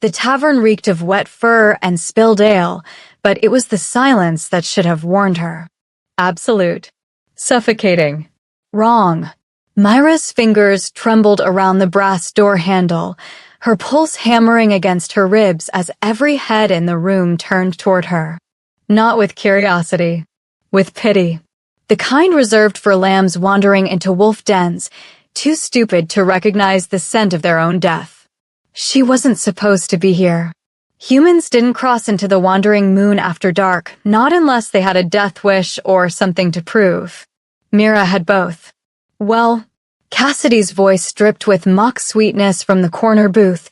The tavern reeked of wet fur and spilled ale, but it was the silence that should have warned her. Absolute. Suffocating. Wrong. Myra's fingers trembled around the brass door handle, her pulse hammering against her ribs as every head in the room turned toward her. Not with curiosity, with pity. The kind reserved for lambs wandering into wolf dens, too stupid to recognize the scent of their own death. She wasn't supposed to be here. Humans didn't cross into the wandering moon after dark, not unless they had a death wish or something to prove. Mira had both. Well, Cassidy's voice dripped with mock sweetness from the corner booth,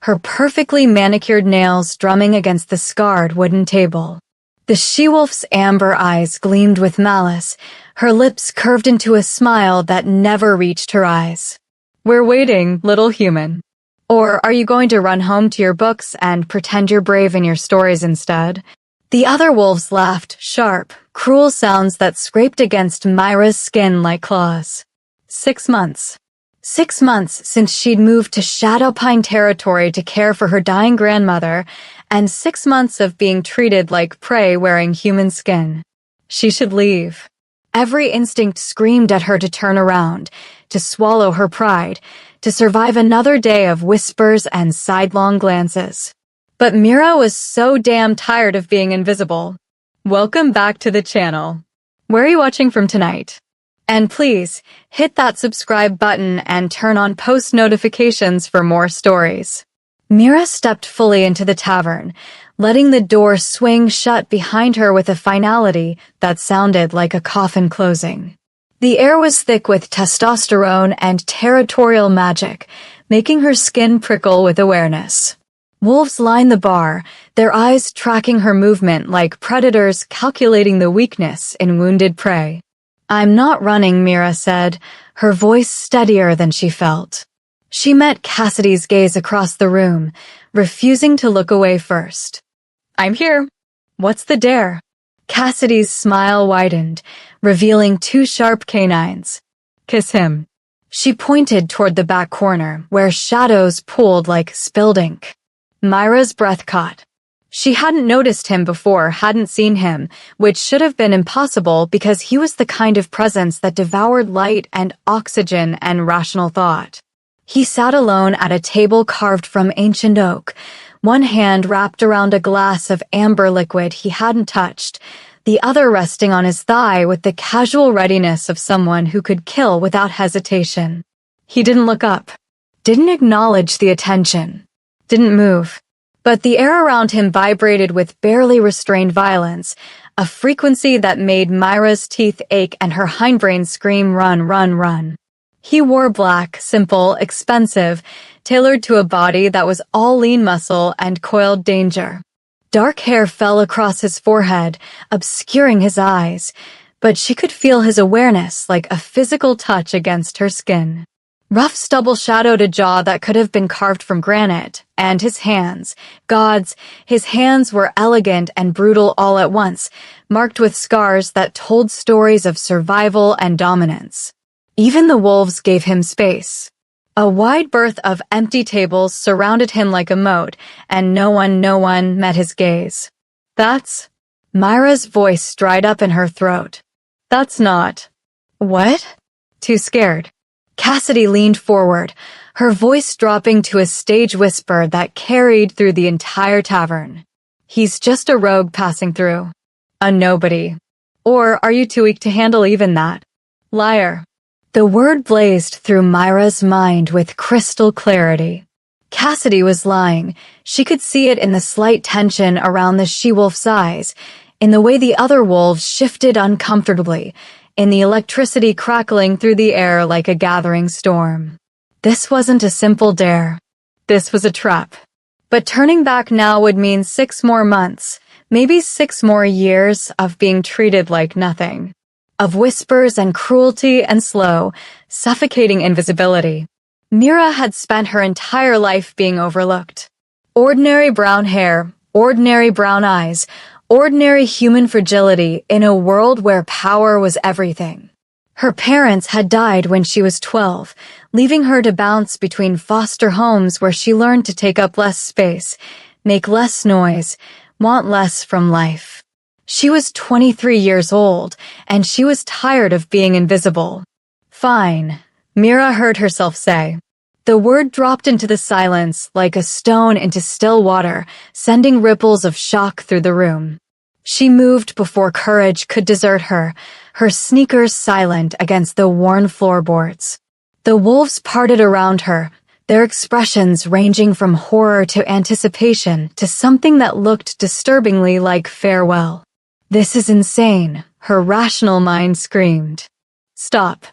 her perfectly manicured nails drumming against the scarred wooden table. The she-wolf's amber eyes gleamed with malice, her lips curved into a smile that never reached her eyes. We're waiting, little human. Or are you going to run home to your books and pretend you're brave in your stories instead? The other wolves laughed, sharp, cruel sounds that scraped against Myra's skin like claws. 6 months. 6 months since she'd moved to Shadowpine territory to care for her dying grandmother, and 6 months of being treated like prey wearing human skin. She should leave. Every instinct screamed at her to turn around, to swallow her pride, to survive another day of whispers and sidelong glances. But Mira was so damn tired of being invisible. Welcome back to the channel. Where are you watching from tonight? And please, hit that subscribe button and turn on post notifications for more stories. Mira stepped fully into the tavern, letting the door swing shut behind her with a finality that sounded like a coffin closing. The air was thick with testosterone and territorial magic, making her skin prickle with awareness. Wolves lined the bar, their eyes tracking her movement like predators calculating the weakness in wounded prey. I'm not running, Mira said, her voice steadier than she felt. She met Cassidy's gaze across the room, refusing to look away first. I'm here. What's the dare? Cassidy's smile widened, revealing 2 sharp canines. Kiss him. She pointed toward the back corner, where shadows pooled like spilled ink. Myra's breath caught. She hadn't noticed him before, hadn't seen him, which should have been impossible because he was the kind of presence that devoured light and oxygen and rational thought. He sat alone at a table carved from ancient oak, one hand wrapped around a glass of amber liquid he hadn't touched, the other resting on his thigh with the casual readiness of someone who could kill without hesitation. He didn't look up, didn't acknowledge the attention, didn't move. But the air around him vibrated with barely restrained violence, a frequency that made Myra's teeth ache and her hindbrain scream, run, run, run. He wore black, simple, expensive, tailored to a body that was all lean muscle and coiled danger. Dark hair fell across his forehead, obscuring his eyes, but she could feel his awareness like a physical touch against her skin. Rough stubble shadowed a jaw that could have been carved from granite, and his hands, gods, his hands were elegant and brutal all at once, marked with scars that told stories of survival and dominance. Even the wolves gave him space. A wide berth of empty tables surrounded him like a moat, and no one met his gaze. That's... Myra's voice dried up in her throat. That's not... What? Too scared. Cassidy leaned forward, her voice dropping to a stage whisper that carried through the entire tavern. He's just a rogue passing through. A nobody. Or are you too weak to handle even that? Liar. The word blazed through Myra's mind with crystal clarity. Cassidy was lying. She could see it in the slight tension around the she-wolf's eyes, in the way the other wolves shifted uncomfortably, in the electricity crackling through the air like a gathering storm. This wasn't a simple dare. This was a trap. But turning back now would mean 6 more months, maybe 6 more years of being treated like nothing. Of whispers and cruelty and slow, suffocating invisibility. Mira had spent her entire life being overlooked. Ordinary brown hair, ordinary brown eyes, ordinary human fragility in a world where power was everything. Her parents had died when she was 12, leaving her to bounce between foster homes where she learned to take up less space, make less noise, want less from life. She was 23 years old, and she was tired of being invisible. Fine, Mira heard herself say. The word dropped into the silence like a stone into still water, sending ripples of shock through the room. She moved before courage could desert her, her sneakers silent against the worn floorboards. The wolves parted around her, their expressions ranging from horror to anticipation to something that looked disturbingly like farewell. This is insane, her rational mind screamed. Stop.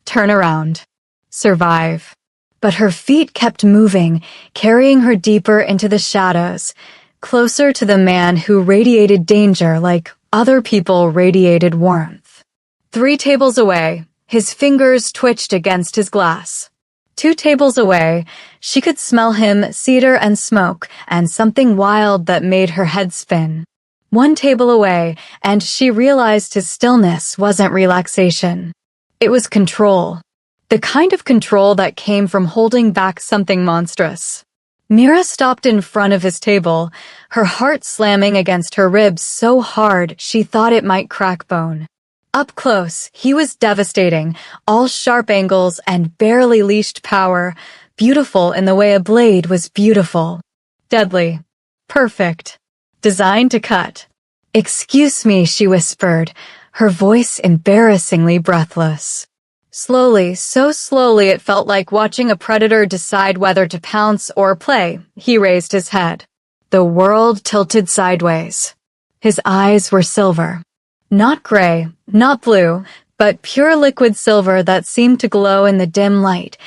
Turn around. Survive. But her feet kept moving, carrying her deeper into the shadows, closer to the man who radiated danger like other people radiated warmth. 3 tables away, his fingers twitched against his glass. 2 tables away, she could smell him, cedar and smoke, and something wild that made her head spin. 1 table away, and she realized his stillness wasn't relaxation. It was control. The kind of control that came from holding back something monstrous. Mira stopped in front of his table, her heart slamming against her ribs so hard she thought it might crack bone. Up close, he was devastating, all sharp angles and barely leashed power, beautiful in the way a blade was beautiful. Deadly. Perfect. Designed to cut. Excuse me, she whispered, her voice embarrassingly breathless. Slowly, so slowly it felt like watching a predator decide whether to pounce or play, he raised his head. The world tilted sideways. His eyes were silver. Not gray, not blue, but pure liquid silver that seemed to glow in the dim light,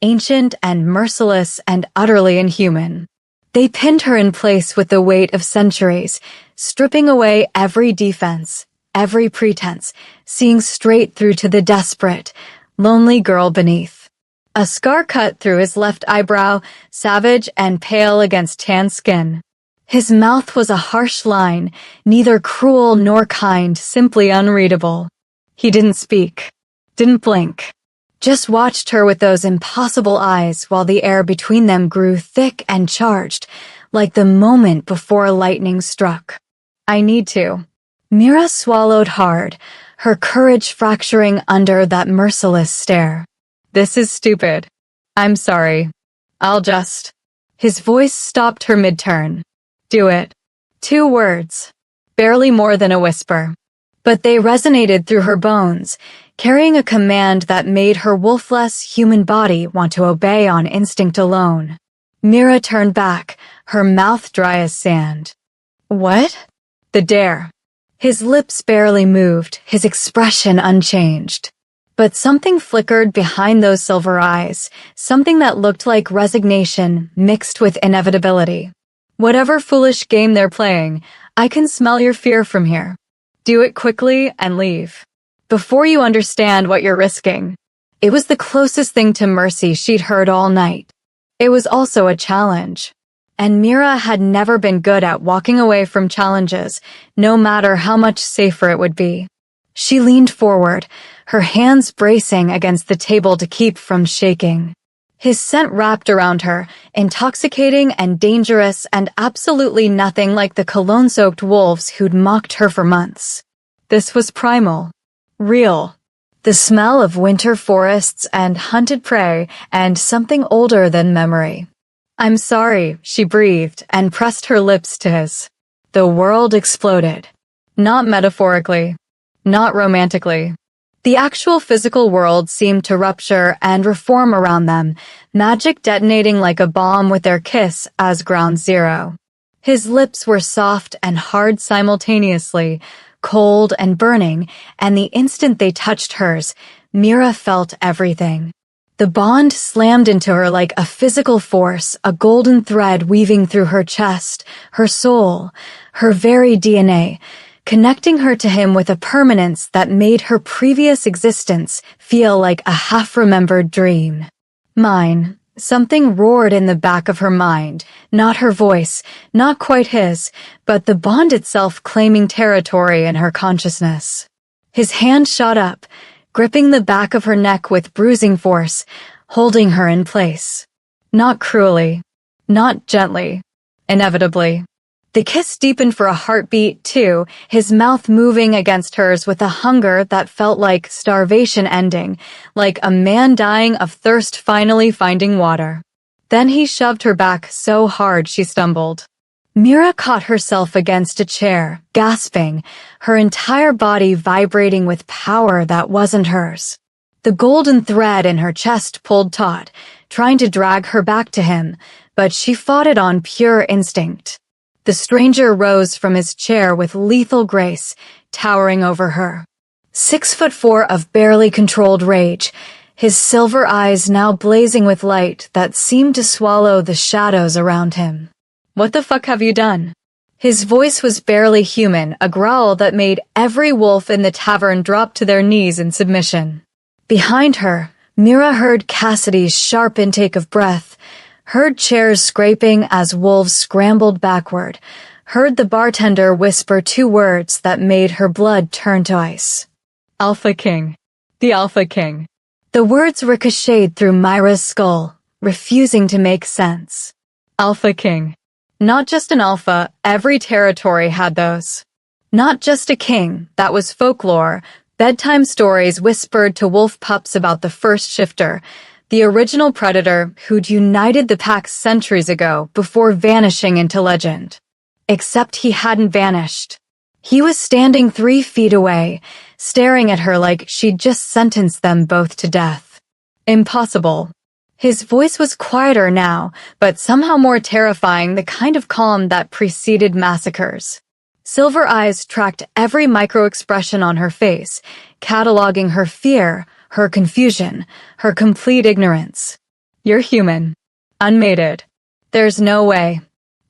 ancient and merciless and utterly inhuman. They pinned her in place with the weight of centuries, stripping away every defense, every pretense, seeing straight through to the desperate, lonely girl beneath. A scar cut through his left eyebrow, savage and pale against tan skin. His mouth was a harsh line, neither cruel nor kind, simply unreadable. He didn't speak, didn't blink, just watched her with those impossible eyes while the air between them grew thick and charged, like the moment before lightning struck. I need to. Mira swallowed hard, her courage fracturing under that merciless stare. This is stupid. I'm sorry. I'll just... His voice stopped her mid-turn. Do it. 2 words. Barely more than a whisper. But they resonated through her bones, carrying a command that made her wolfless human body want to obey on instinct alone. Mira turned back, her mouth dry as sand. What? The dare. His lips barely moved, his expression unchanged. But something flickered behind those silver eyes, something that looked like resignation mixed with inevitability. Whatever foolish game they're playing, I can smell your fear from here. Do it quickly and leave. Before you understand what you're risking. It was the closest thing to mercy she'd heard all night. It was also a challenge. And Mira had never been good at walking away from challenges, no matter how much safer it would be. She leaned forward, her hands bracing against the table to keep from shaking. His scent wrapped around her, intoxicating and dangerous and absolutely nothing like the cologne-soaked wolves who'd mocked her for months. This was primal. Real. The smell of winter forests and hunted prey and something older than memory. I'm sorry, she breathed and pressed her lips to his. The world exploded. Not metaphorically. Not romantically. The actual physical world seemed to rupture and reform around them, magic detonating like a bomb with their kiss as ground zero. His lips were soft and hard simultaneously, cold and burning, and the instant they touched hers, Mira felt everything. The bond slammed into her like a physical force, a golden thread weaving through her chest, her soul, her very DNA, connecting her to him with a permanence that made her previous existence feel like a half-remembered dream. Mine. Something roared in the back of her mind, not her voice, not quite his, but the bond itself claiming territory in her consciousness. His hand shot up, gripping the back of her neck with bruising force, holding her in place. Not cruelly, not gently, inevitably. The kiss deepened for a heartbeat, too, his mouth moving against hers with a hunger that felt like starvation ending, like a man dying of thirst finally finding water. Then he shoved her back so hard she stumbled. Mira caught herself against a chair, gasping, her entire body vibrating with power that wasn't hers. The golden thread in her chest pulled taut, trying to drag her back to him, but she fought it on pure instinct. The stranger rose from his chair with lethal grace, towering over her. 6'4" of barely controlled rage, his silver eyes now blazing with light that seemed to swallow the shadows around him. "What the fuck have you done?" His voice was barely human, a growl that made every wolf in the tavern drop to their knees in submission. Behind her, Mira heard Cassidy's sharp intake of breath, heard chairs scraping as wolves scrambled backward, heard the bartender whisper 2 words that made her blood turn to ice. "Alpha King. The Alpha King." The words ricocheted through Myra's skull, refusing to make sense. Alpha King. Not just an alpha, every territory had those. Not just a king, that was folklore, bedtime stories whispered to wolf pups about the first shifter, the original predator who'd united the pack centuries ago before vanishing into legend. Except he hadn't vanished. He was standing 3 feet away, staring at her like she'd just sentenced them both to death. Impossible. His voice was quieter now, but somehow more terrifying, the kind of calm that preceded massacres. Silver eyes tracked every micro-expression on her face, cataloging her fear, her confusion, her complete ignorance. "You're human. Unmated. There's no way."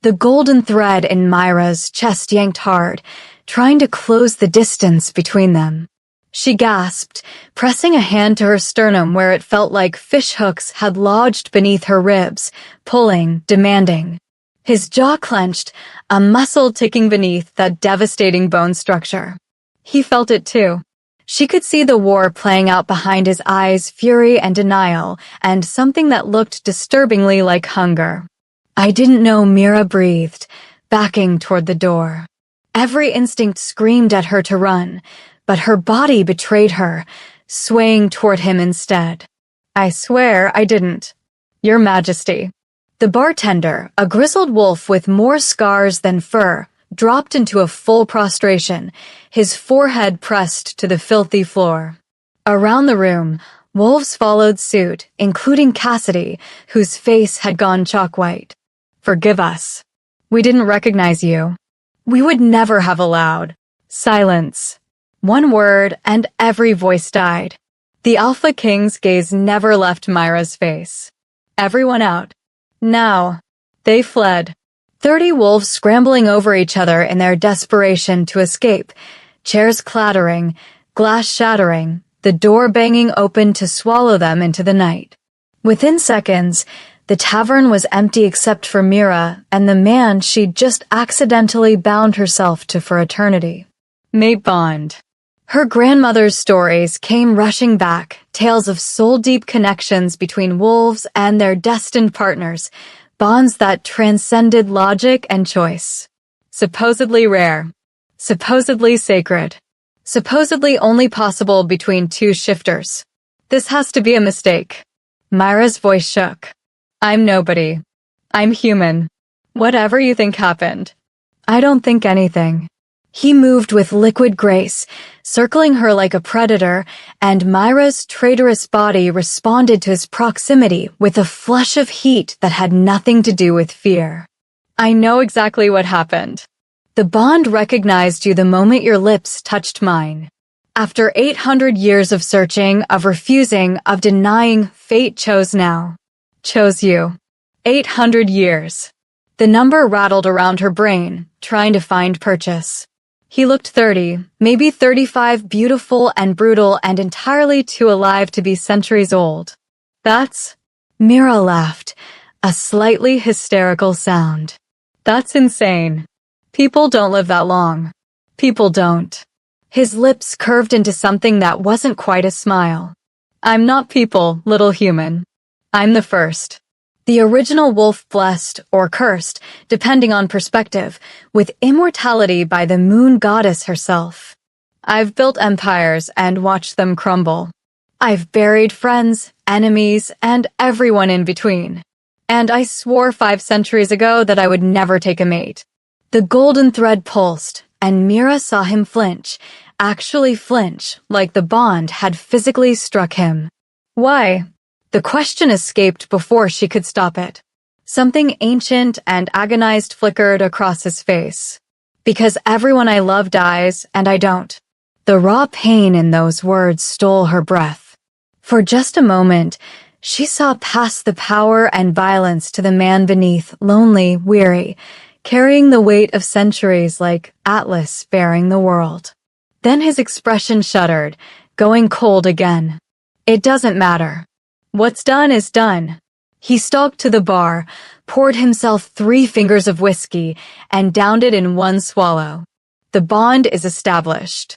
The golden thread in Myra's chest yanked hard, trying to close the distance between them. She gasped, pressing a hand to her sternum where it felt like fish hooks had lodged beneath her ribs, pulling, demanding. His jaw clenched, a muscle ticking beneath that devastating bone structure. He felt it too. She could see the war playing out behind his eyes, fury and denial, and something that looked disturbingly like hunger. "I didn't know," Mira breathed, backing toward the door. Every instinct screamed at her to run, but her body betrayed her, swaying toward him instead. "I swear I didn't. Your Majesty." The bartender, a grizzled wolf with more scars than fur, dropped into a full prostration, his forehead pressed to the filthy floor. Around the room, wolves followed suit, including Cassidy, whose face had gone chalk white. "Forgive us. We didn't recognize you. We would never have allowed." Silence. One word, and every voice died. The Alpha King's gaze never left Myra's face. Everyone out. Now. They fled. 30 wolves scrambling over each other in their desperation to escape, chairs clattering, glass shattering, the door banging open to swallow them into the night. Within seconds, the tavern was empty except for Mira and the man she'd just accidentally bound herself to for eternity. Mate Bond. Her grandmother's stories came rushing back, tales of soul-deep connections between wolves and their destined partners, bonds that transcended logic and choice. Supposedly rare. Supposedly sacred. Supposedly only possible between 2 shifters. This has to be a mistake. Myra's voice shook. "I'm nobody. I'm human. Whatever you think happened." "I don't think anything." He moved with liquid grace, circling her like a predator, and Myra's traitorous body responded to his proximity with a flush of heat that had nothing to do with fear. "I know exactly what happened. The bond recognized you the moment your lips touched mine. After 800 years of searching, of refusing, of denying, fate chose now. Chose you. 800 years." The number rattled around her brain, trying to find purchase. He looked 30, maybe 35, beautiful and brutal and entirely too alive to be centuries old. "That's..." Mira laughed, a slightly hysterical sound. "That's insane. People don't live that long. People don't." His lips curved into something that wasn't quite a smile. I'm not people, little human. I'm the first. The original wolf blessed, or cursed, depending on perspective, with immortality by the moon goddess herself. I've built empires and watched them crumble. I've buried friends, enemies, and everyone in between. And I swore 5 centuries ago that I would never take a mate. The golden thread pulsed, and Mira saw him flinch, actually flinch, like the bond had physically struck him. Why? The question escaped before she could stop it. Something ancient and agonized flickered across his face. Because everyone I love dies, and I don't. The raw pain in those words stole her breath. For just a moment, she saw past the power and violence to the man beneath, lonely, weary, carrying the weight of centuries like Atlas bearing the world. Then his expression shuddered, going cold again. It doesn't matter. What's done is done. He stalked to the bar, poured himself 3 fingers of whiskey, and downed it in one swallow. The bond is established.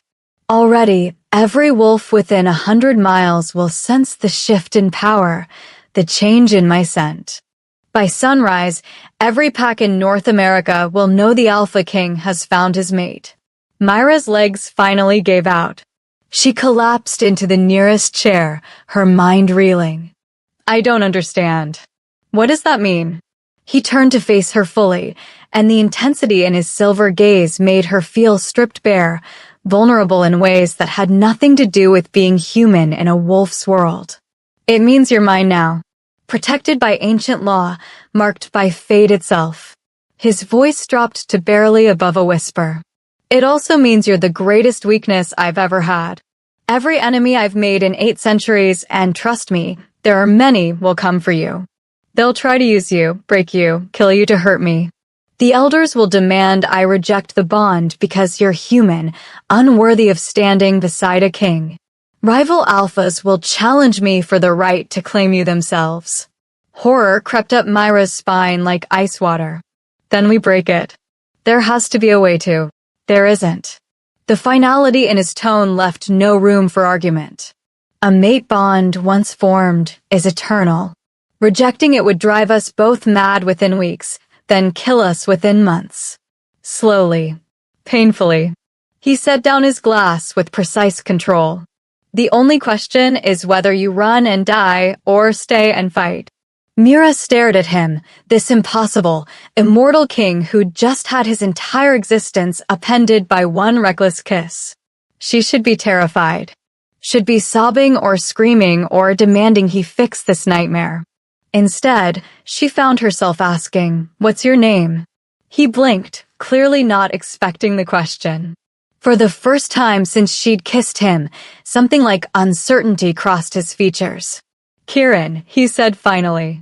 Already, every wolf within 100 miles will sense the shift in power, the change in my scent. By sunrise, every pack in North America will know the Alpha King has found his mate. Myra's legs finally gave out. She collapsed into the nearest chair, her mind reeling. I don't understand. What does that mean? He turned to face her fully, and the intensity in his silver gaze made her feel stripped bare, vulnerable in ways that had nothing to do with being human in a wolf's world. It means you're mine now, protected by ancient law, marked by fate itself. His voice dropped to barely above a whisper. It also means you're the greatest weakness I've ever had. Every enemy I've made in 8 centuries, and trust me, there are many, will come for you. They'll try to use you, break you, kill you to hurt me. The elders will demand I reject the bond because you're human, unworthy of standing beside a king. Rival alphas will challenge me for the right to claim you themselves. Horror crept up Myra's spine like ice water. Then we break it. There has to be a way to. There isn't. The finality in his tone left no room for argument. A mate bond, once formed, is eternal. Rejecting it would drive us both mad within weeks, then kill us within months. Slowly, painfully, he set down his glass with precise control. The only question is whether you run and die or stay and fight. Mira stared at him, this impossible, immortal king who'd just had his entire existence upended by one reckless kiss. She should be terrified. Should be sobbing or screaming or demanding he fix this nightmare. Instead, she found herself asking, "What's your name?" He blinked, clearly not expecting the question. For the first time since she'd kissed him, something like uncertainty crossed his features. "Kieran," he said finally.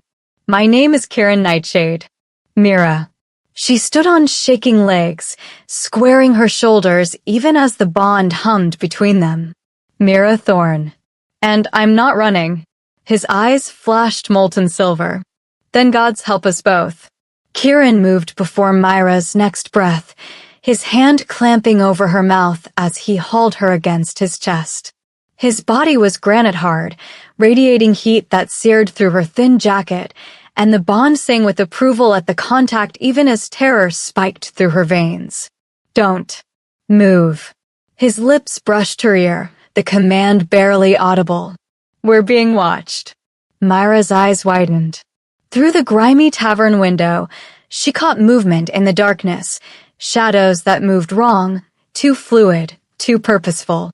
"My name is Kieran Nightshade." Mira. She stood on shaking legs, squaring her shoulders even as the bond hummed between them. Mira Thorne. "And I'm not running." His eyes flashed molten silver. "Then God's help us both." Kieran moved before Myra's next breath, his hand clamping over her mouth as he hauled her against his chest. His body was granite hard, radiating heat that seared through her thin jacket, and the bond sang with approval at the contact even as terror spiked through her veins. "Don't move." His lips brushed her ear, the command barely audible. "We're being watched." Myra's eyes widened. Through the grimy tavern window, she caught movement in the darkness, shadows that moved wrong, too fluid, too purposeful.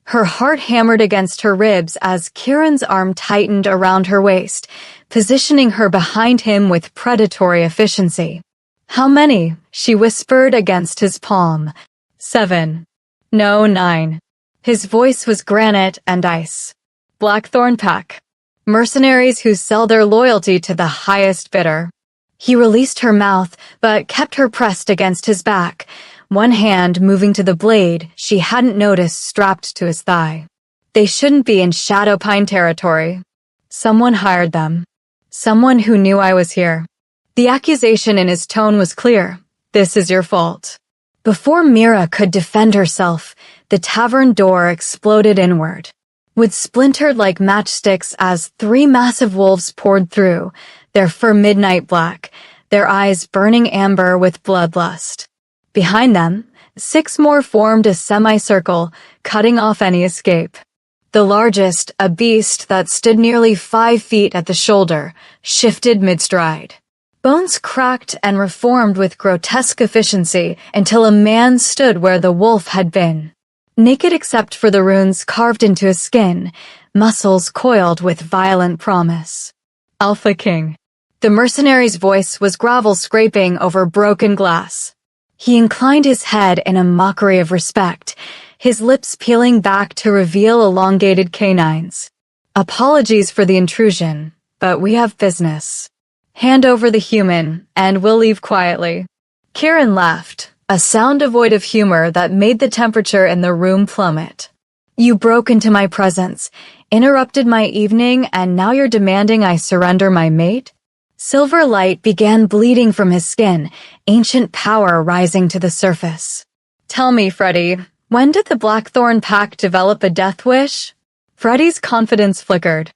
Her heart hammered against her ribs as Kieran's arm tightened around her waist, positioning her behind him with predatory efficiency. "How many?" she whispered against his palm. 7. No, 9. His voice was granite and ice. Blackthorn Pack. Mercenaries who sell their loyalty to the highest bidder. He released her mouth, but kept her pressed against his back, one hand moving to the blade she hadn't noticed strapped to his thigh. They shouldn't be in Shadowpine territory. Someone hired them. Someone who knew I was here. The accusation in his tone was clear. This is your fault. Before Mira could defend herself, the tavern door exploded inward, with splintered like matchsticks as 3 massive wolves poured through, their fur midnight black, their eyes burning amber with bloodlust. Behind them, 6 more formed a semicircle, cutting off any escape. The largest, a beast that stood nearly 5 feet at the shoulder, shifted mid-stride. Bones cracked and reformed with grotesque efficiency until a man stood where the wolf had been. Naked except for the runes carved into his skin, muscles coiled with violent promise. Alpha King. The mercenary's voice was gravel scraping over broken glass. He inclined his head in a mockery of respect, his lips peeling back to reveal elongated canines. Apologies for the intrusion, but we have business. Hand over the human, and we'll leave quietly. Kieran laughed, a sound devoid of humor that made the temperature in the room plummet. You broke into my presence, interrupted my evening, and now you're demanding I surrender my mate? Silver light began bleeding from his skin, ancient power rising to the surface. Tell me, Freddy, when did the Blackthorn Pack develop a death wish? Freddy's confidence flickered.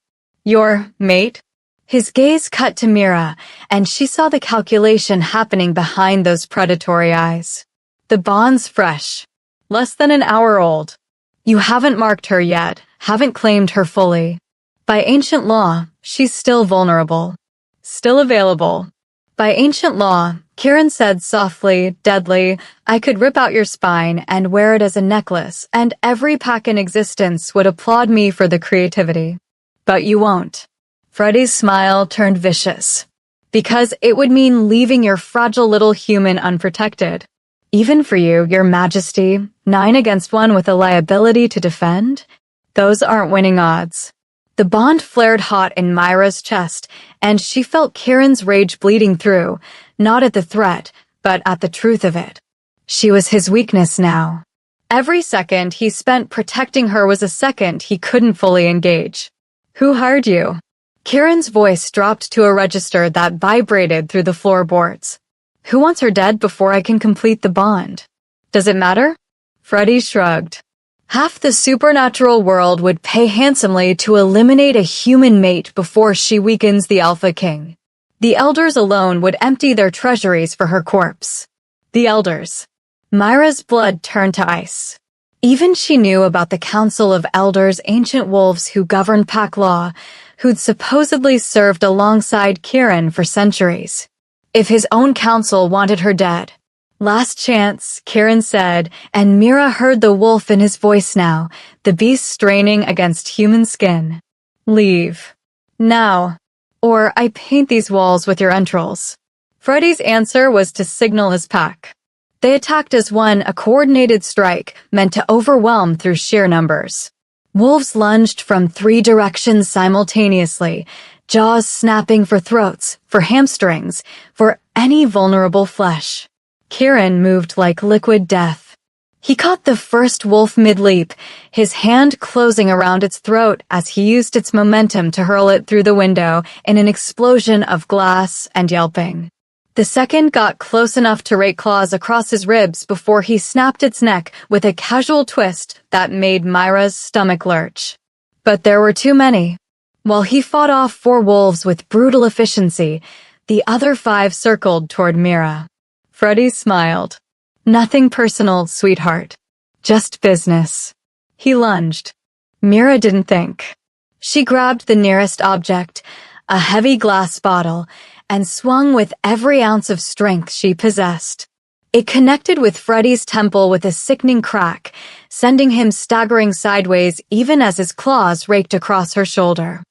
Your mate? His gaze cut to Mira, and she saw the calculation happening behind those predatory eyes. The bond's fresh. Less than an hour old. You haven't marked her yet, haven't claimed her fully. By ancient law, she's still vulnerable. Still available. By ancient law, Kieran said softly, deadly, I could rip out your spine and wear it as a necklace, and every pack in existence would applaud me for the creativity. But you won't. Freddy's smile turned vicious. Because it would mean leaving your fragile little human unprotected. Even for you, your majesty, 9 against 1 with a liability to defend? Those aren't winning odds. The bond flared hot in Myra's chest, and she felt Kieran's rage bleeding through, not at the threat, but at the truth of it. She was his weakness now. Every second he spent protecting her was a second he couldn't fully engage. Who hired you? Kieran's voice dropped to a register that vibrated through the floorboards. Who wants her dead before I can complete the bond? Does it matter? Freddy shrugged. Half the supernatural world would pay handsomely to eliminate a human mate before she weakens the Alpha King. The Elders alone would empty their treasuries for her corpse. The Elders. Myra's blood turned to ice. Even she knew about the Council of Elders, ancient wolves who governed pack law, who'd supposedly served alongside Kieran for centuries. If his own council wanted her dead. Last chance, Kieran said, and Mira heard the wolf in his voice now, the beast straining against human skin. Leave. Now. Or I paint these walls with your entrails. Freddy's answer was to signal his pack. They attacked as one, a coordinated strike, meant to overwhelm through sheer numbers. Wolves lunged from 3 directions simultaneously, jaws snapping for throats, for hamstrings, for any vulnerable flesh. Kieran moved like liquid death. He caught the first wolf mid-leap, his hand closing around its throat as he used its momentum to hurl it through the window in an explosion of glass and yelping. The second got close enough to rake claws across his ribs before he snapped its neck with a casual twist that made Myra's stomach lurch. But there were too many. While he fought off 4 wolves with brutal efficiency, the other 5 circled toward Mira. Freddy smiled. Nothing personal, sweetheart. Just business. He lunged. Mira didn't think. She grabbed the nearest object, a heavy glass bottle, and swung with every ounce of strength she possessed. It connected with Freddy's temple with a sickening crack, sending him staggering sideways even as his claws raked across her shoulder.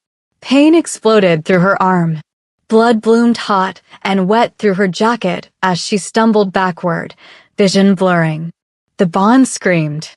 Pain exploded through her arm. Blood bloomed hot and wet through her jacket as she stumbled backward, vision blurring. The bond screamed.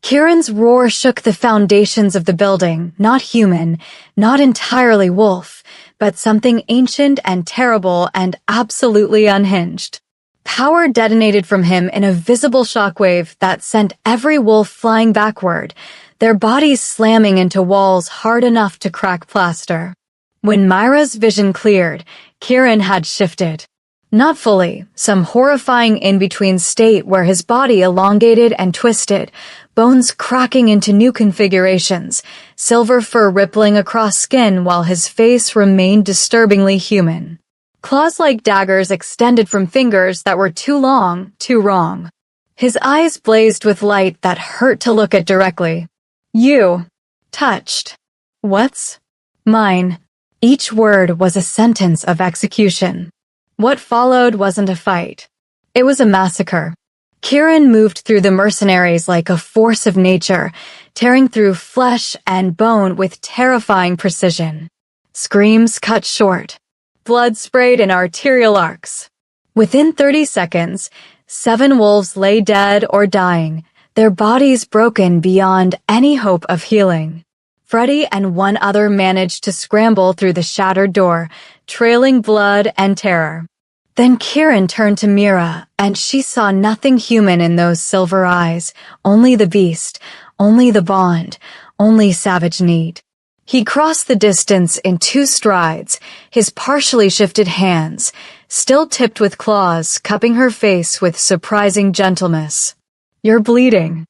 Kieran's roar shook the foundations of the building, not human, not entirely wolf, but something ancient and terrible and absolutely unhinged. Power detonated from him in a visible shockwave that sent every wolf flying backward, their bodies slamming into walls hard enough to crack plaster. When Myra's vision cleared, Kieran had shifted. Not fully, some horrifying in-between state where his body elongated and twisted, bones cracking into new configurations, silver fur rippling across skin while his face remained disturbingly human. Claws like daggers extended from fingers that were too long, too wrong. His eyes blazed with light that hurt to look at directly. You. Touched. What's? Mine. Each word was a sentence of execution. What followed wasn't a fight. It was a massacre. Kieran moved through the mercenaries like a force of nature, tearing through flesh and bone with terrifying precision. Screams cut short. Blood sprayed in arterial arcs. Within 30 seconds, 7 wolves lay dead or dying, their bodies broken beyond any hope of healing. Freddy and one other managed to scramble through the shattered door, trailing blood and terror. Then Kieran turned to Mira, and she saw nothing human in those silver eyes, only the beast, only the bond, only savage need. He crossed the distance in 2 strides, his partially shifted hands, still tipped with claws, cupping her face with surprising gentleness. You're bleeding.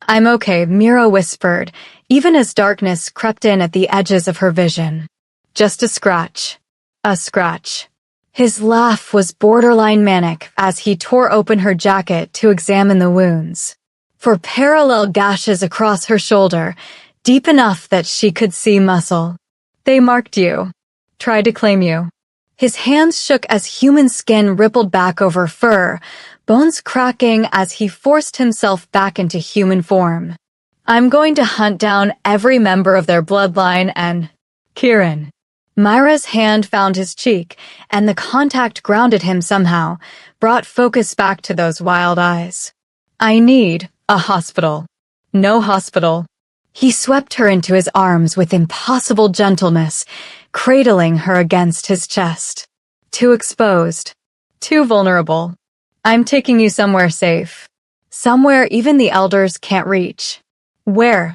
I'm okay, Mira whispered, even as darkness crept in at the edges of her vision. Just a scratch. A scratch. His laugh was borderline manic as he tore open her jacket to examine the wounds. 4 parallel gashes across her shoulder, deep enough that she could see muscle. They marked you. Tried to claim you. His hands shook as human skin rippled back over fur, bones cracking as he forced himself back into human form. I'm going to hunt down every member of their bloodline and... Kieran. Myra's hand found his cheek, and the contact grounded him somehow, brought focus back to those wild eyes. I need a hospital. No hospital. He swept her into his arms with impossible gentleness, cradling her against his chest. Too exposed. Too vulnerable. I'm taking you somewhere safe. Somewhere even the elders can't reach. Where?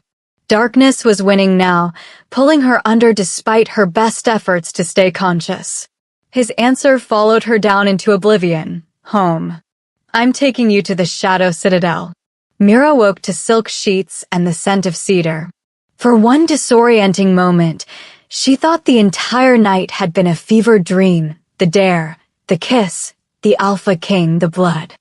Darkness was winning now, pulling her under despite her best efforts to stay conscious. His answer followed her down into oblivion. Home. I'm taking you to the Shadow Citadel. Mira woke to silk sheets and the scent of cedar. For one disorienting moment, she thought the entire night had been a fevered dream, the dare, the kiss, the Alpha King, the blood.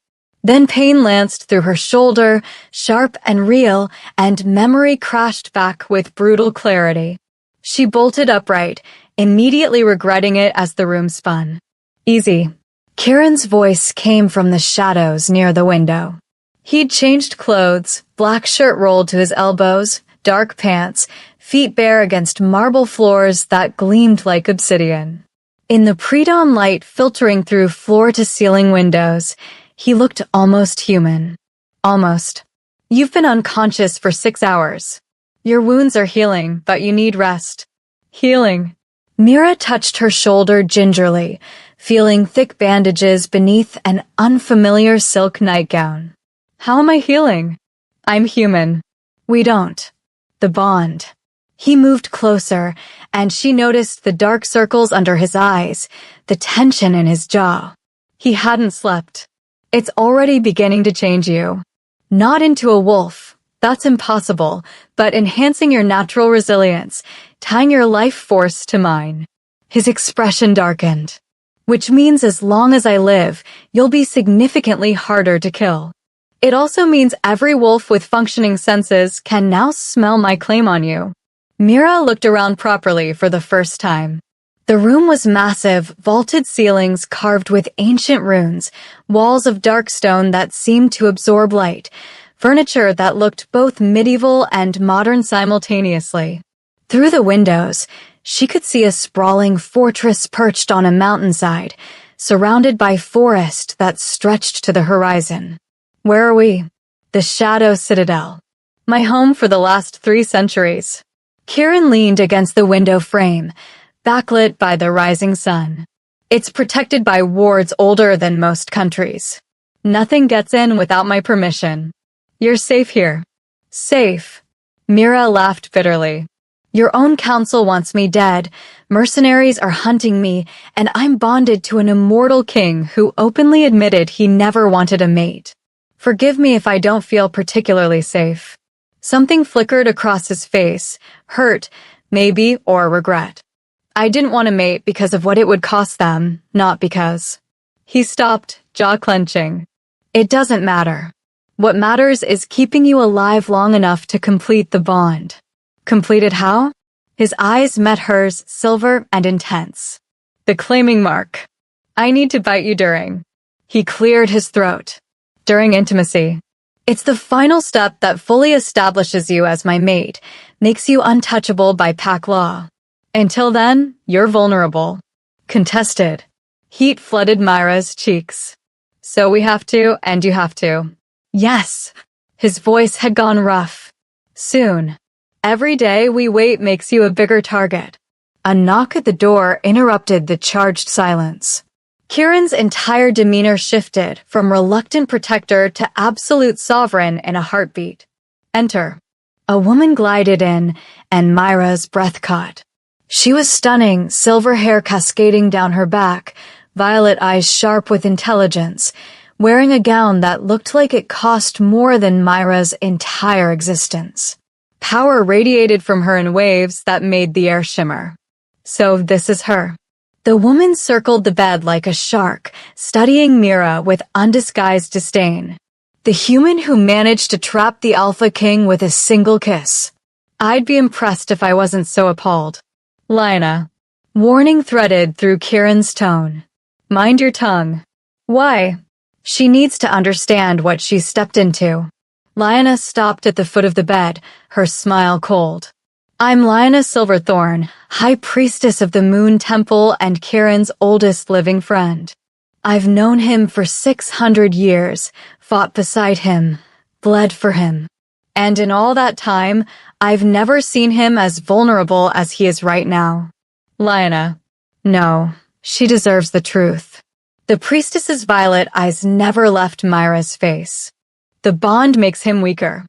Then pain lanced through her shoulder, sharp and real, and memory crashed back with brutal clarity. She bolted upright, immediately regretting it as the room spun. Easy. Kieran's voice came from the shadows near the window. He'd changed clothes, black shirt rolled to his elbows, dark pants, feet bare against marble floors that gleamed like obsidian. In the pre-dawn light filtering through floor-to-ceiling windows, he looked almost human. Almost. You've been unconscious for 6 hours. Your wounds are healing, but you need rest. Healing. Mira touched her shoulder gingerly, feeling thick bandages beneath an unfamiliar silk nightgown. How am I healing? I'm human. We don't. The bond. He moved closer, and she noticed the dark circles under his eyes, the tension in his jaw. He hadn't slept. It's already beginning to change you. Not into a wolf. That's impossible, but enhancing your natural resilience, tying your life force to mine. His expression darkened. Which means as long as I live, you'll be significantly harder to kill. It also means every wolf with functioning senses can now smell my claim on you. Mira looked around properly for the first time. The room was massive, vaulted ceilings carved with ancient runes, walls of dark stone that seemed to absorb light, furniture that looked both medieval and modern simultaneously. Through the windows, she could see a sprawling fortress perched on a mountainside, surrounded by forest that stretched to the horizon. Where are we? The Shadow Citadel. My home for the last 3 centuries. Kieran leaned against the window frame, backlit by the rising sun. It's protected by wards older than most countries. Nothing gets in without my permission. You're safe here. Safe. Mira laughed bitterly. Your own council wants me dead, mercenaries are hunting me, and I'm bonded to an immortal king who openly admitted he never wanted a mate. Forgive me if I don't feel particularly safe. Something flickered across his face, hurt, maybe, or regret. I didn't want to mate because of what it would cost them, not because. He stopped, jaw clenching. It doesn't matter. What matters is keeping you alive long enough to complete the bond. Completed how? His eyes met hers, silver and intense. The claiming mark. I need to bite you during. He cleared his throat. During intimacy. It's the final step that fully establishes you as my mate, makes you untouchable by pack law. Until then, you're vulnerable. Contested. Heat flooded Myra's cheeks. So we have to, and you have to. Yes. His voice had gone rough. Soon. Every day we wait makes you a bigger target. A knock at the door interrupted the charged silence. Kieran's entire demeanor shifted from reluctant protector to absolute sovereign in a heartbeat. Enter. A woman glided in, and Myra's breath caught. She was stunning, silver hair cascading down her back, violet eyes sharp with intelligence, wearing a gown that looked like it cost more than Myra's entire existence. Power radiated from her in waves that made the air shimmer. So this is her. The woman circled the bed like a shark, studying Mira with undisguised disdain. The human who managed to trap the Alpha King with a single kiss. I'd be impressed if I wasn't so appalled. Lina. Warning threaded through Kieran's tone. Mind your tongue. Why? She needs to understand what she stepped into. Lina stopped at the foot of the bed, her smile cold. I'm Lina Silverthorn, High Priestess of the Moon Temple and Kieran's oldest living friend. I've known him for 600 years, fought beside him, bled for him. And in all that time, I've never seen him as vulnerable as he is right now. Lina. No, she deserves the truth. The priestess's violet eyes never left Myra's face. The bond makes him weaker.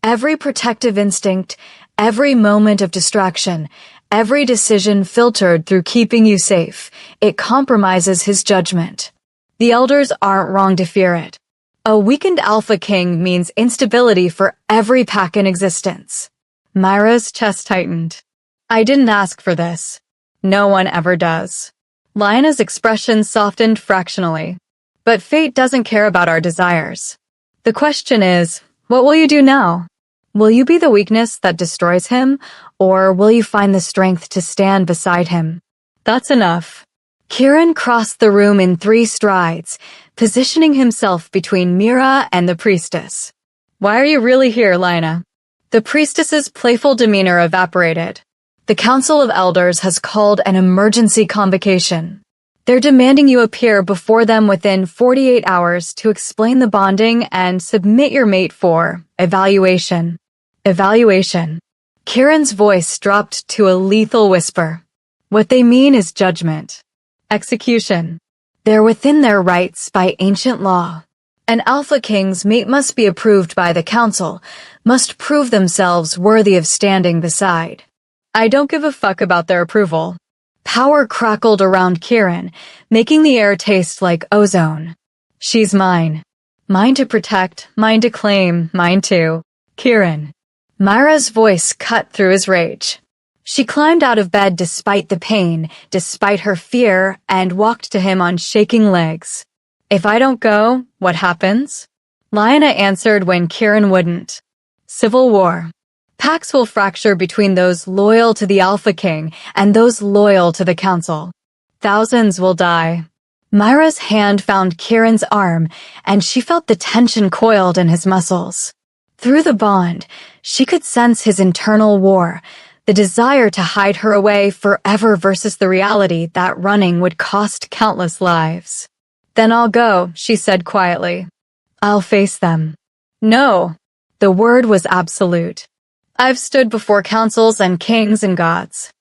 Every protective instinct, every moment of distraction, every decision filtered through keeping you safe, it compromises his judgment. The elders aren't wrong to fear it. A weakened Alpha King means instability for every pack in existence. Myra's chest tightened. I didn't ask for this. No one ever does. Lina's expression softened fractionally. But fate doesn't care about our desires. The question is, what will you do now? Will you be the weakness that destroys him, or will you find the strength to stand beside him? That's enough. Kieran crossed the room in 3 strides, positioning himself between Mira and the priestess. Why are you really here, Lina? The priestess's playful demeanor evaporated. The Council of Elders has called an emergency convocation. They're demanding you appear before them within 48 hours to explain the bonding and submit your mate for evaluation. Evaluation. Kieran's voice dropped to a lethal whisper. What they mean is judgment. Execution. They're within their rights by ancient law. An Alpha King's mate must be approved by the Council, must prove themselves worthy of standing beside. I don't give a fuck about their approval. Power crackled around Kieran, making the air taste like ozone. She's mine. Mine to protect, mine to claim, mine to. Kieran. Myra's voice cut through his rage. She climbed out of bed despite the pain, despite her fear, and walked to him on shaking legs. If I don't go, what happens? Lina answered when Kieran wouldn't. Civil war. Pacts will fracture between those loyal to the Alpha King and those loyal to the Council. Thousands will die. Myra's hand found Kieran's arm, and she felt the tension coiled in his muscles. Through the bond, she could sense his internal war, the desire to hide her away forever versus the reality that running would cost countless lives. Then I'll go, she said quietly. I'll face them. No. The word was absolute. I've stood before councils and kings and gods.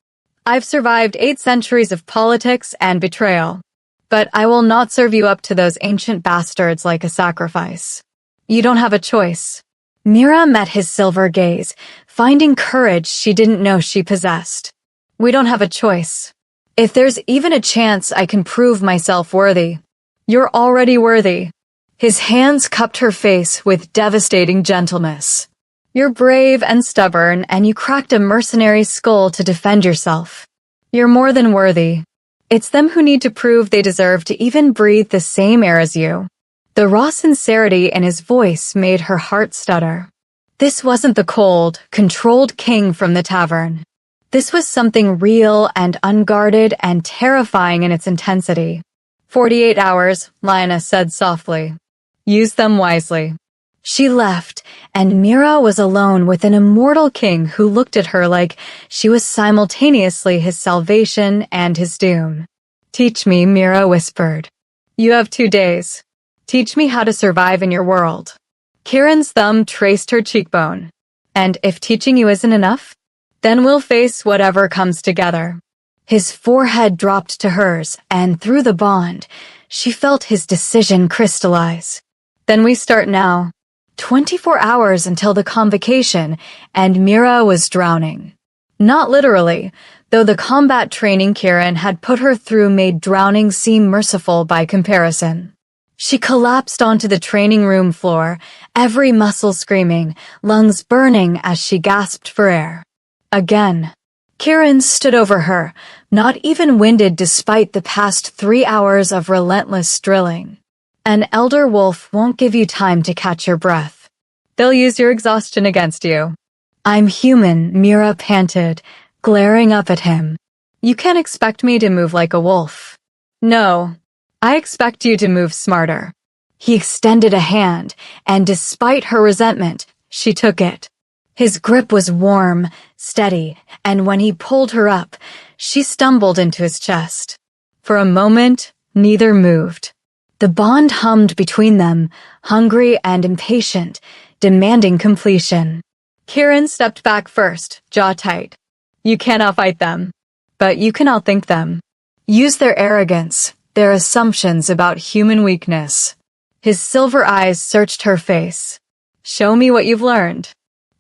I've survived 8 centuries of politics and betrayal. But I will not serve you up to those ancient bastards like a sacrifice. You don't have a choice. Mira met his silver gaze, finding courage she didn't know she possessed. We don't have a choice. If there's even a chance I can prove myself worthy, you're already worthy. His hands cupped her face with devastating gentleness. You're brave and stubborn, and you cracked a mercenary's skull to defend yourself. You're more than worthy. It's them who need to prove they deserve to even breathe the same air as you. The raw sincerity in his voice made her heart stutter. This wasn't the cold, controlled king from the tavern. This was something real and unguarded and terrifying in its intensity. 48 hours, Lioness said softly. Use them wisely. She left, and Mira was alone with an immortal king who looked at her like she was simultaneously his salvation and his doom. Teach me, Mira whispered. You have 2 days. Teach me how to survive in your world. Kieran's thumb traced her cheekbone. And if teaching you isn't enough, then we'll face whatever comes together. His forehead dropped to hers, and through the bond, she felt his decision crystallize. Then we start now. 24 hours until the convocation, and Mira was drowning. Not literally, though the combat training Kieran had put her through made drowning seem merciful by comparison. She collapsed onto the training room floor, every muscle screaming, lungs burning as she gasped for air. Again. Kieran stood over her, not even winded despite the past 3 hours of relentless drilling. An elder wolf won't give you time to catch your breath. They'll use your exhaustion against you. I'm human, Mira panted, glaring up at him. You can't expect me to move like a wolf. No, I expect you to move smarter. He extended a hand, and despite her resentment, she took it. His grip was warm, steady, and when he pulled her up, she stumbled into his chest. For a moment, neither moved. The bond hummed between them, hungry and impatient, demanding completion. Kieran stepped back first, jaw tight. You cannot fight them, but you can outthink them. Use their arrogance, their assumptions about human weakness. His silver eyes searched her face. Show me what you've learned.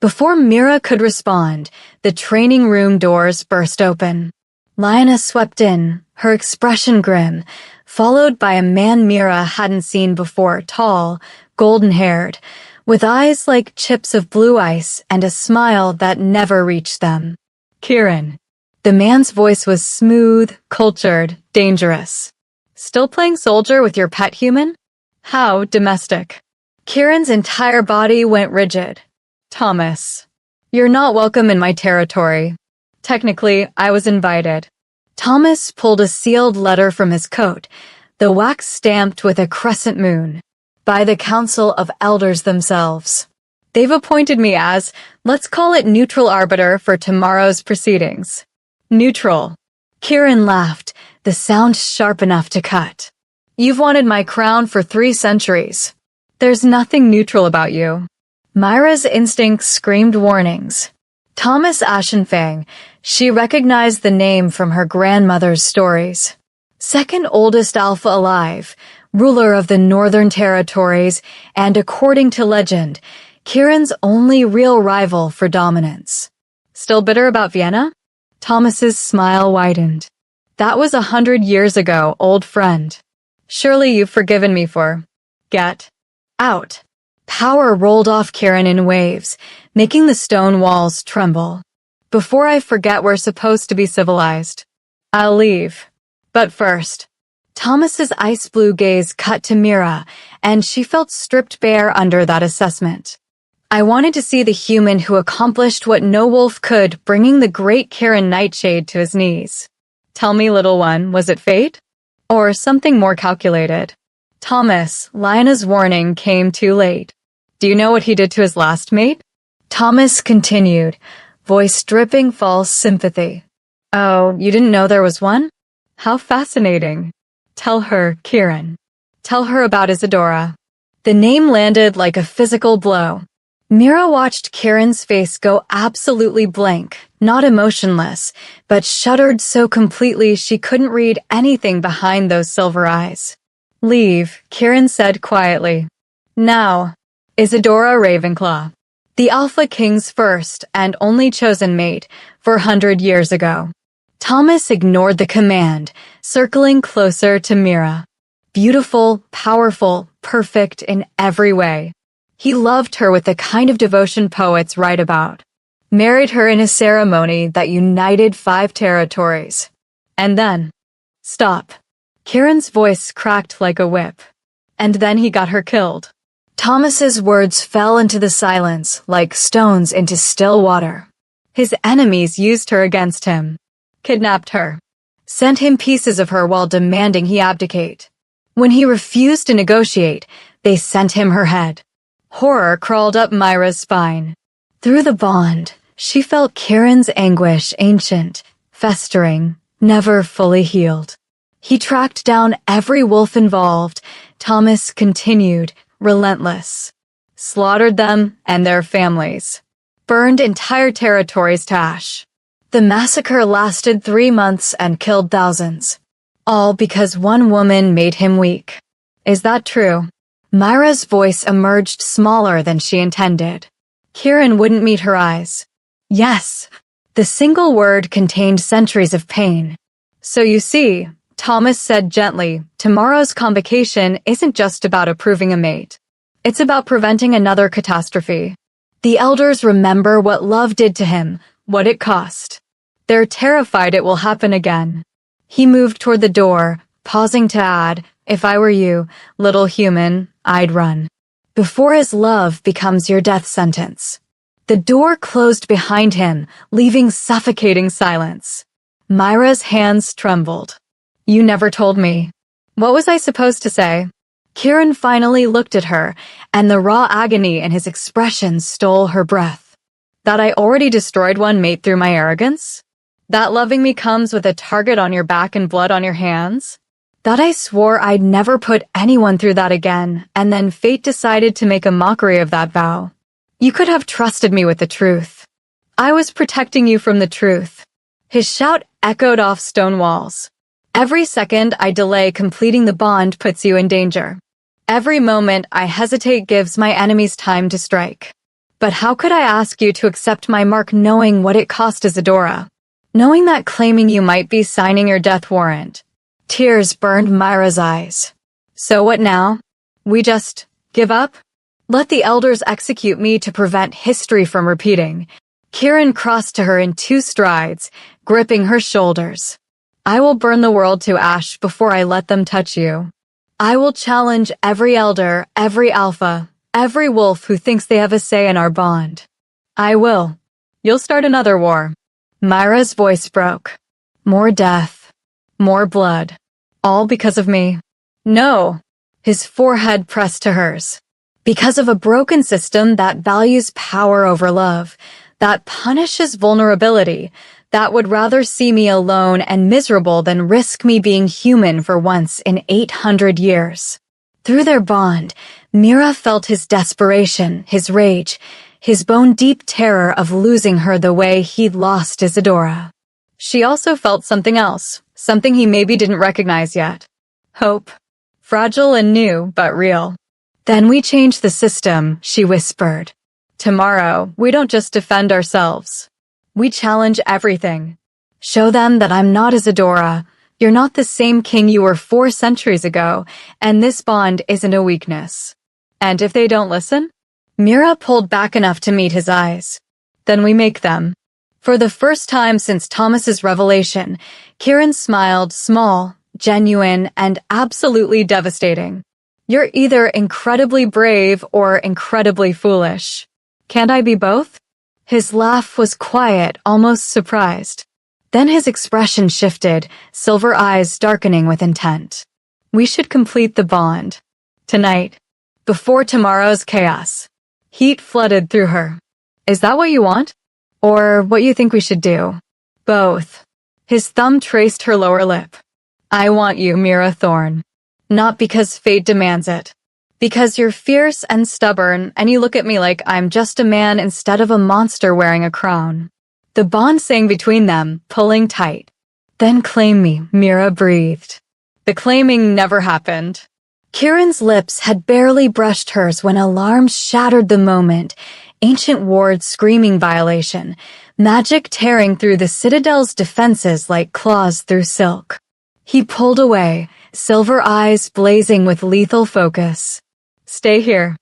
Before Mira could respond, the training room doors burst open. Lioness swept in, her expression grim, followed by a man Mira hadn't seen before, tall, golden-haired, with eyes like chips of blue ice and a smile that never reached them. Kieran. The man's voice was smooth, cultured, dangerous. Still playing soldier with your pet human? How domestic. Kieran's entire body went rigid. Thomas. You're not welcome in my territory. Technically, I was invited. Thomas pulled a sealed letter from his coat, the wax stamped with a crescent moon. By the Council of Elders themselves. They've appointed me as, let's call it neutral arbiter for tomorrow's proceedings. Neutral. Kieran laughed, the sound sharp enough to cut. You've wanted my crown for 3 centuries. There's nothing neutral about you. Myra's instincts screamed warnings. Thomas Ashenfang, she recognized the name from her grandmother's stories. Second oldest alpha alive, ruler of the Northern Territories, and according to legend, Kieran's only real rival for dominance. Still bitter about Vienna? Thomas's smile widened. That was 100 years ago, old friend. Surely you've forgiven me for... Get out. Power rolled off Kieran in waves, making the stone walls tremble. Before I forget we're supposed to be civilized. I'll leave. But first... Thomas's ice blue gaze cut to Mira, and she felt stripped bare under that assessment. I wanted to see the human who accomplished what no wolf could, bringing the great Kieran Nightshade to his knees. Tell me, little one, was it fate? Or something more calculated? Thomas, Lioness' warning came too late. Do you know what he did to his last mate? Thomas continued, voice dripping false sympathy. Oh, you didn't know there was one? How fascinating. Tell her, Kieran. Tell her about Isadora. The name landed like a physical blow. Mira watched Kieran's face go absolutely blank, not emotionless, but shuddered so completely she couldn't read anything behind those silver eyes. Leave, Kieran said quietly. Now, Isadora Ravenclaw. The Alpha King's first and only chosen mate 400 years ago. Thomas ignored the command, circling closer to Mira. Beautiful, powerful, perfect in every way. He loved her with the kind of devotion poets write about. Married her in a ceremony that united 5 territories. And then, stop. Kieran's voice cracked like a whip. And then he got her killed. Thomas's words fell into the silence like stones into still water. His enemies used her against him, kidnapped her, sent him pieces of her while demanding he abdicate. When he refused to negotiate, they sent him her head. Horror crawled up Myra's spine. Through the bond, she felt Kieran's anguish, ancient, festering, never fully healed. He tracked down every wolf involved. Thomas continued, relentless. Slaughtered them and their families. Burned entire territories to ash. The massacre lasted 3 months and killed thousands. All because one woman made him weak. Is that true? Myra's voice emerged smaller than she intended. Kieran wouldn't meet her eyes. Yes. The single word contained centuries of pain. So you see, Thomas said gently, tomorrow's convocation isn't just about approving a mate. It's about preventing another catastrophe. The elders remember what love did to him, what it cost. They're terrified it will happen again. He moved toward the door, pausing to add, if I were you, little human, I'd run. Before his love becomes your death sentence. The door closed behind him, leaving suffocating silence. Myra's hands trembled. You never told me. What was I supposed to say? Kieran finally looked at her, and the raw agony in his expression stole her breath. That I already destroyed one mate through my arrogance? That loving me comes with a target on your back and blood on your hands? That I swore I'd never put anyone through that again, and then fate decided to make a mockery of that vow. You could have trusted me with the truth. I was protecting you from the truth. His shout echoed off stone walls. Every second I delay completing the bond puts you in danger. Every moment I hesitate gives my enemies time to strike. But how could I ask you to accept my mark knowing what it cost Isadora? Knowing that claiming you might be signing your death warrant. Tears burned Myra's eyes. So what now? We just give up? Let the elders execute me to prevent history from repeating. Kieran crossed to her in 2 strides, gripping her shoulders. I will burn the world to ash before I let them touch you. I will challenge every elder, every alpha, every wolf who thinks they have a say in our bond. I will. You'll start another war. Myra's voice broke. More death. More blood. All because of me. No. His forehead pressed to hers. Because of a broken system that values power over love, that punishes vulnerability, that would rather see me alone and miserable than risk me being human for once in 800 years. Through their bond, Mira felt his desperation, his rage, his bone-deep terror of losing her the way he'd lost Isadora. She also felt something else, something he maybe didn't recognize yet. Hope. Fragile and new, but real. Then we change the system, she whispered. Tomorrow, we don't just defend ourselves. We challenge everything. Show them that I'm not Isadora. You're not the same king you were 4 centuries ago, and this bond isn't a weakness. And if they don't listen? Mira pulled back enough to meet his eyes. Then we make them. For the first time since Thomas's revelation, Kieran smiled, small, genuine, and absolutely devastating. You're either incredibly brave or incredibly foolish. Can't I be both? His laugh was quiet, almost surprised. Then his expression shifted, silver eyes darkening with intent. We should complete the bond. Tonight. Before tomorrow's chaos. Heat flooded through her. Is that what you want? Or what you think we should do? Both. His thumb traced her lower lip. I want you, Mira Thorne. Not because fate demands it. Because you're fierce and stubborn, and you look at me like I'm just a man instead of a monster wearing a crown. The bond sang between them, pulling tight. Then claim me, Mira breathed. The claiming never happened. Kieran's lips had barely brushed hers when alarm shattered the moment. Ancient wards screaming violation, magic tearing through the citadel's defenses like claws through silk. He pulled away, silver eyes blazing with lethal focus. Stay here.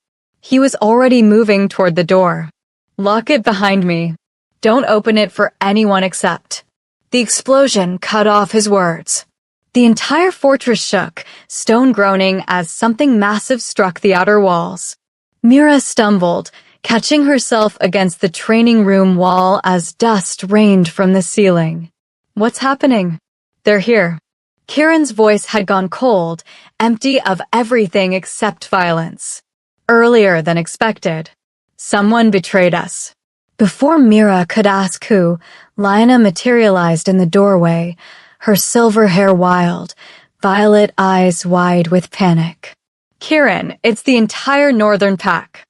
He was already moving toward the door. Lock it behind me. Don't open it for anyone except. The explosion cut off his words. The entire fortress shook, stone groaning as something massive struck the outer walls. Mira stumbled, catching herself against the training room wall as dust rained from the ceiling. What's happening? They're here. Kieran's voice had gone cold, empty of everything except violence. Earlier than expected. Someone betrayed us. Before Mira could ask who, Lyanna materialized in the doorway, her silver hair wild, violet eyes wide with panic. Kieran, it's the entire northern pack.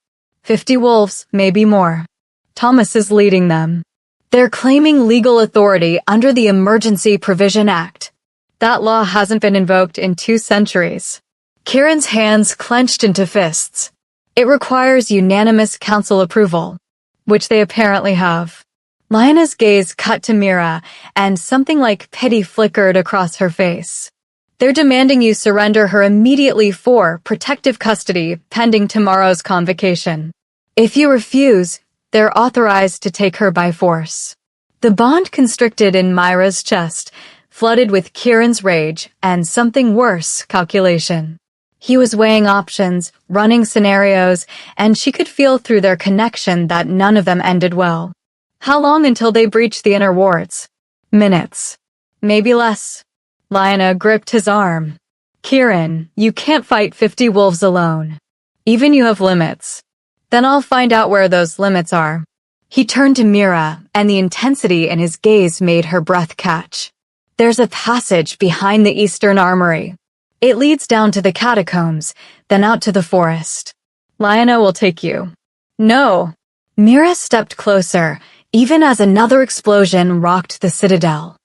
50 wolves, maybe more. Thomas is leading them. They're claiming legal authority under the Emergency Provision Act. That law hasn't been invoked in 2 centuries. Kieran's hands clenched into fists. It requires unanimous council approval, which they apparently have. Lyanna's gaze cut to Mira, and something like pity flickered across her face. They're demanding you surrender her immediately for protective custody pending tomorrow's convocation. If you refuse, they're authorized to take her by force. The bond constricted in Myra's chest, flooded with Kieran's rage and something worse, calculation. He was weighing options, running scenarios, and she could feel through their connection that none of them ended well. How long until they breached the inner wards? Minutes. Maybe less. Lyanna gripped his arm. Kieran, you can't fight 50 wolves alone. Even you have limits. Then I'll find out where those limits are. He turned to Mira, and the intensity in his gaze made her breath catch. There's a passage behind the eastern armory. It leads down to the catacombs, then out to the forest. Lyanna will take you. No. Mira stepped closer, even as another explosion rocked the citadel.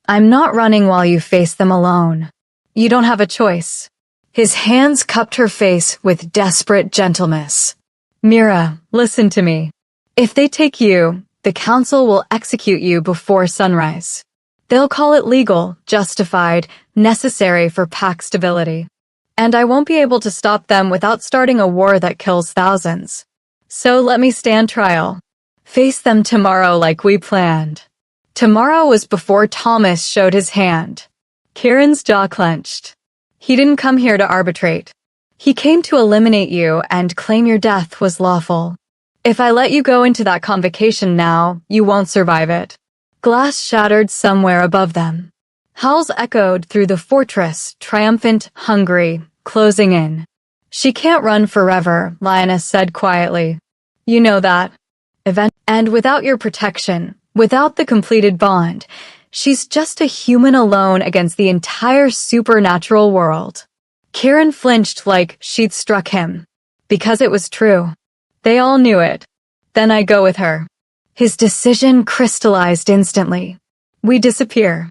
I'm not running while you face them alone. You don't have a choice. His hands cupped her face with desperate gentleness. Mira, listen to me. If they take you, the council will execute you before sunrise. They'll call it legal, justified, necessary for pack stability. And I won't be able to stop them without starting a war that kills thousands. So let me stand trial. Face them tomorrow like we planned. Tomorrow was before Thomas showed his hand. Kieran's jaw clenched. He didn't come here to arbitrate. He came to eliminate you and claim your death was lawful. If I let you go into that convocation now, you won't survive it. Glass shattered somewhere above them. Howls echoed through the fortress, triumphant, hungry, closing in. She can't run forever, Lyanna said quietly. You know that. And without your protection, without the completed bond, she's just a human alone against the entire supernatural world. Kieran flinched like she'd struck him. Because it was true. They all knew it. Then I go with her. His decision crystallized instantly. We disappear.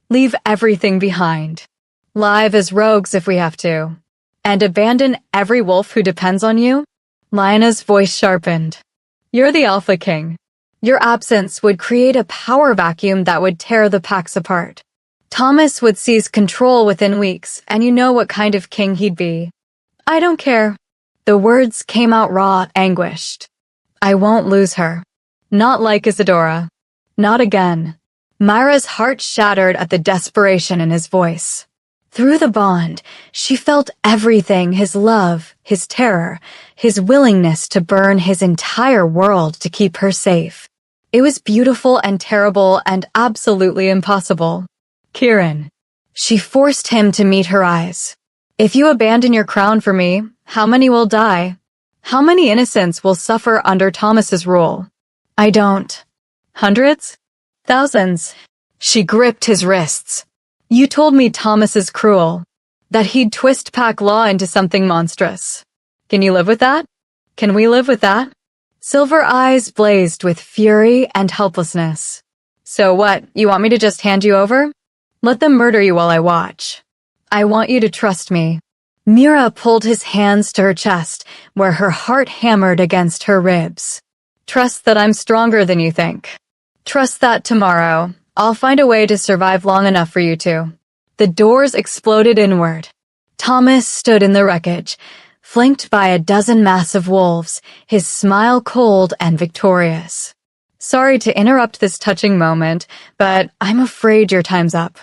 Leave everything behind. Live as rogues if we have to. And abandon every wolf who depends on you? Lyanna's voice sharpened. You're the Alpha King. Your absence would create a power vacuum that would tear the packs apart. Thomas would seize control within weeks, and you know what kind of king he'd be. I don't care. The words came out raw, anguished. I won't lose her. Not like Isadora. Not again. Myra's heart shattered at the desperation in his voice. Through the bond, she felt everything, his love, his terror, his willingness to burn his entire world to keep her safe. It was beautiful and terrible and absolutely impossible. Kieran. She forced him to meet her eyes. If you abandon your crown for me, how many will die? How many innocents will suffer under Thomas's rule? I don't. Hundreds? Thousands. She gripped his wrists. You told me Thomas is cruel. That he'd twist pack law into something monstrous. Can you live with that? Can we live with that? Silver eyes blazed with fury and helplessness. So what, you want me to just hand you over? Let them murder you while I watch. I want you to trust me. Mira pulled his hands to her chest, where her heart hammered against her ribs. Trust that I'm stronger than you think. Trust that tomorrow, I'll find a way to survive long enough for you two. The doors exploded inward. Thomas stood in the wreckage, flanked by a dozen massive wolves, his smile cold and victorious. Sorry to interrupt this touching moment, but I'm afraid your time's up.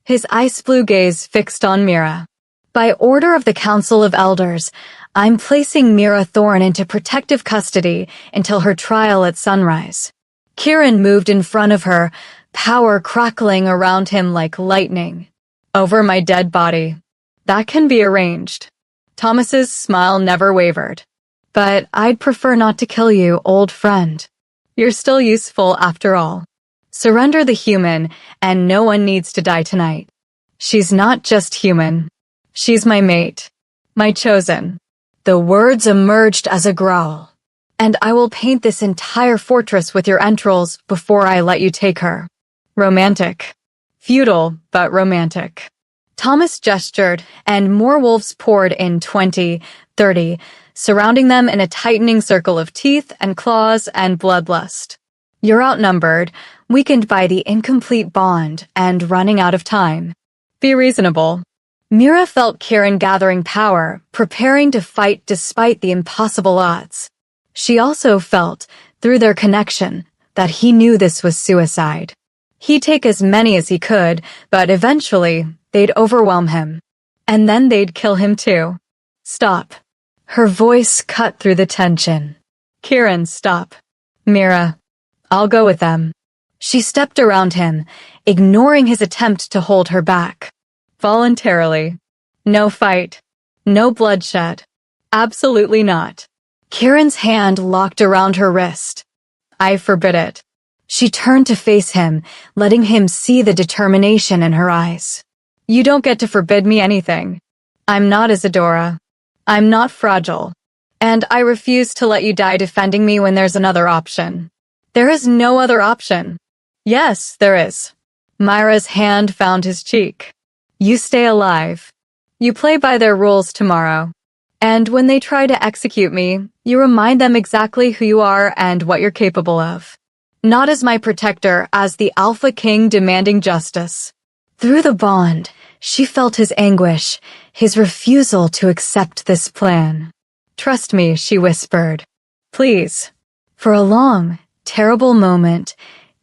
His ice blue gaze fixed on Mira. By order of the Council of Elders, I'm placing Mira Thorne into protective custody until her trial at sunrise. Kieran moved in front of her, power crackling around him like lightning. Over my dead body. That can be arranged. Thomas's smile never wavered. But I'd prefer not to kill you, old friend. You're still useful after all. Surrender the human, and no one needs to die tonight. She's not just human. She's my mate. My chosen. The words emerged as a growl. And I will paint this entire fortress with your entrails before I let you take her. Romantic. Futile, but romantic. Thomas gestured, and more wolves poured in 20, 30, surrounding them in a tightening circle of teeth and claws and bloodlust. You're outnumbered, weakened by the incomplete bond, and running out of time. Be reasonable. Mira felt Kieran gathering power, preparing to fight despite the impossible odds. She also felt, through their connection, that he knew this was suicide. He'd take as many as he could, but eventually, they'd overwhelm him. And then they'd kill him too. Stop. Her voice cut through the tension. Kieran, stop. Mira, I'll go with them. She stepped around him, ignoring his attempt to hold her back. Voluntarily. No fight. No bloodshed. Absolutely not. Kieran's hand locked around her wrist. I forbid it. She turned to face him, letting him see the determination in her eyes. You don't get to forbid me anything. I'm not Isadora. I'm not fragile. And I refuse to let you die defending me when there's another option. There is no other option. Yes, there is. Myra's hand found his cheek. You stay alive. You play by their rules tomorrow. And when they try to execute me, you remind them exactly who you are and what you're capable of. Not as my protector, as the Alpha King demanding justice. Through the bond, she felt his anguish, his refusal to accept this plan. Trust me, she whispered. Please. For a long, terrible moment,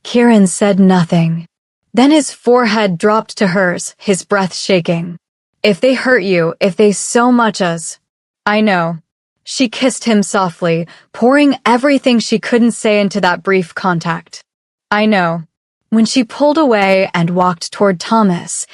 Kieran said nothing. Then his forehead dropped to hers, his breath shaking. If they hurt you, if they so much as... I know. She kissed him softly, pouring everything she couldn't say into that brief contact. I know. When she pulled away and walked toward Thomas,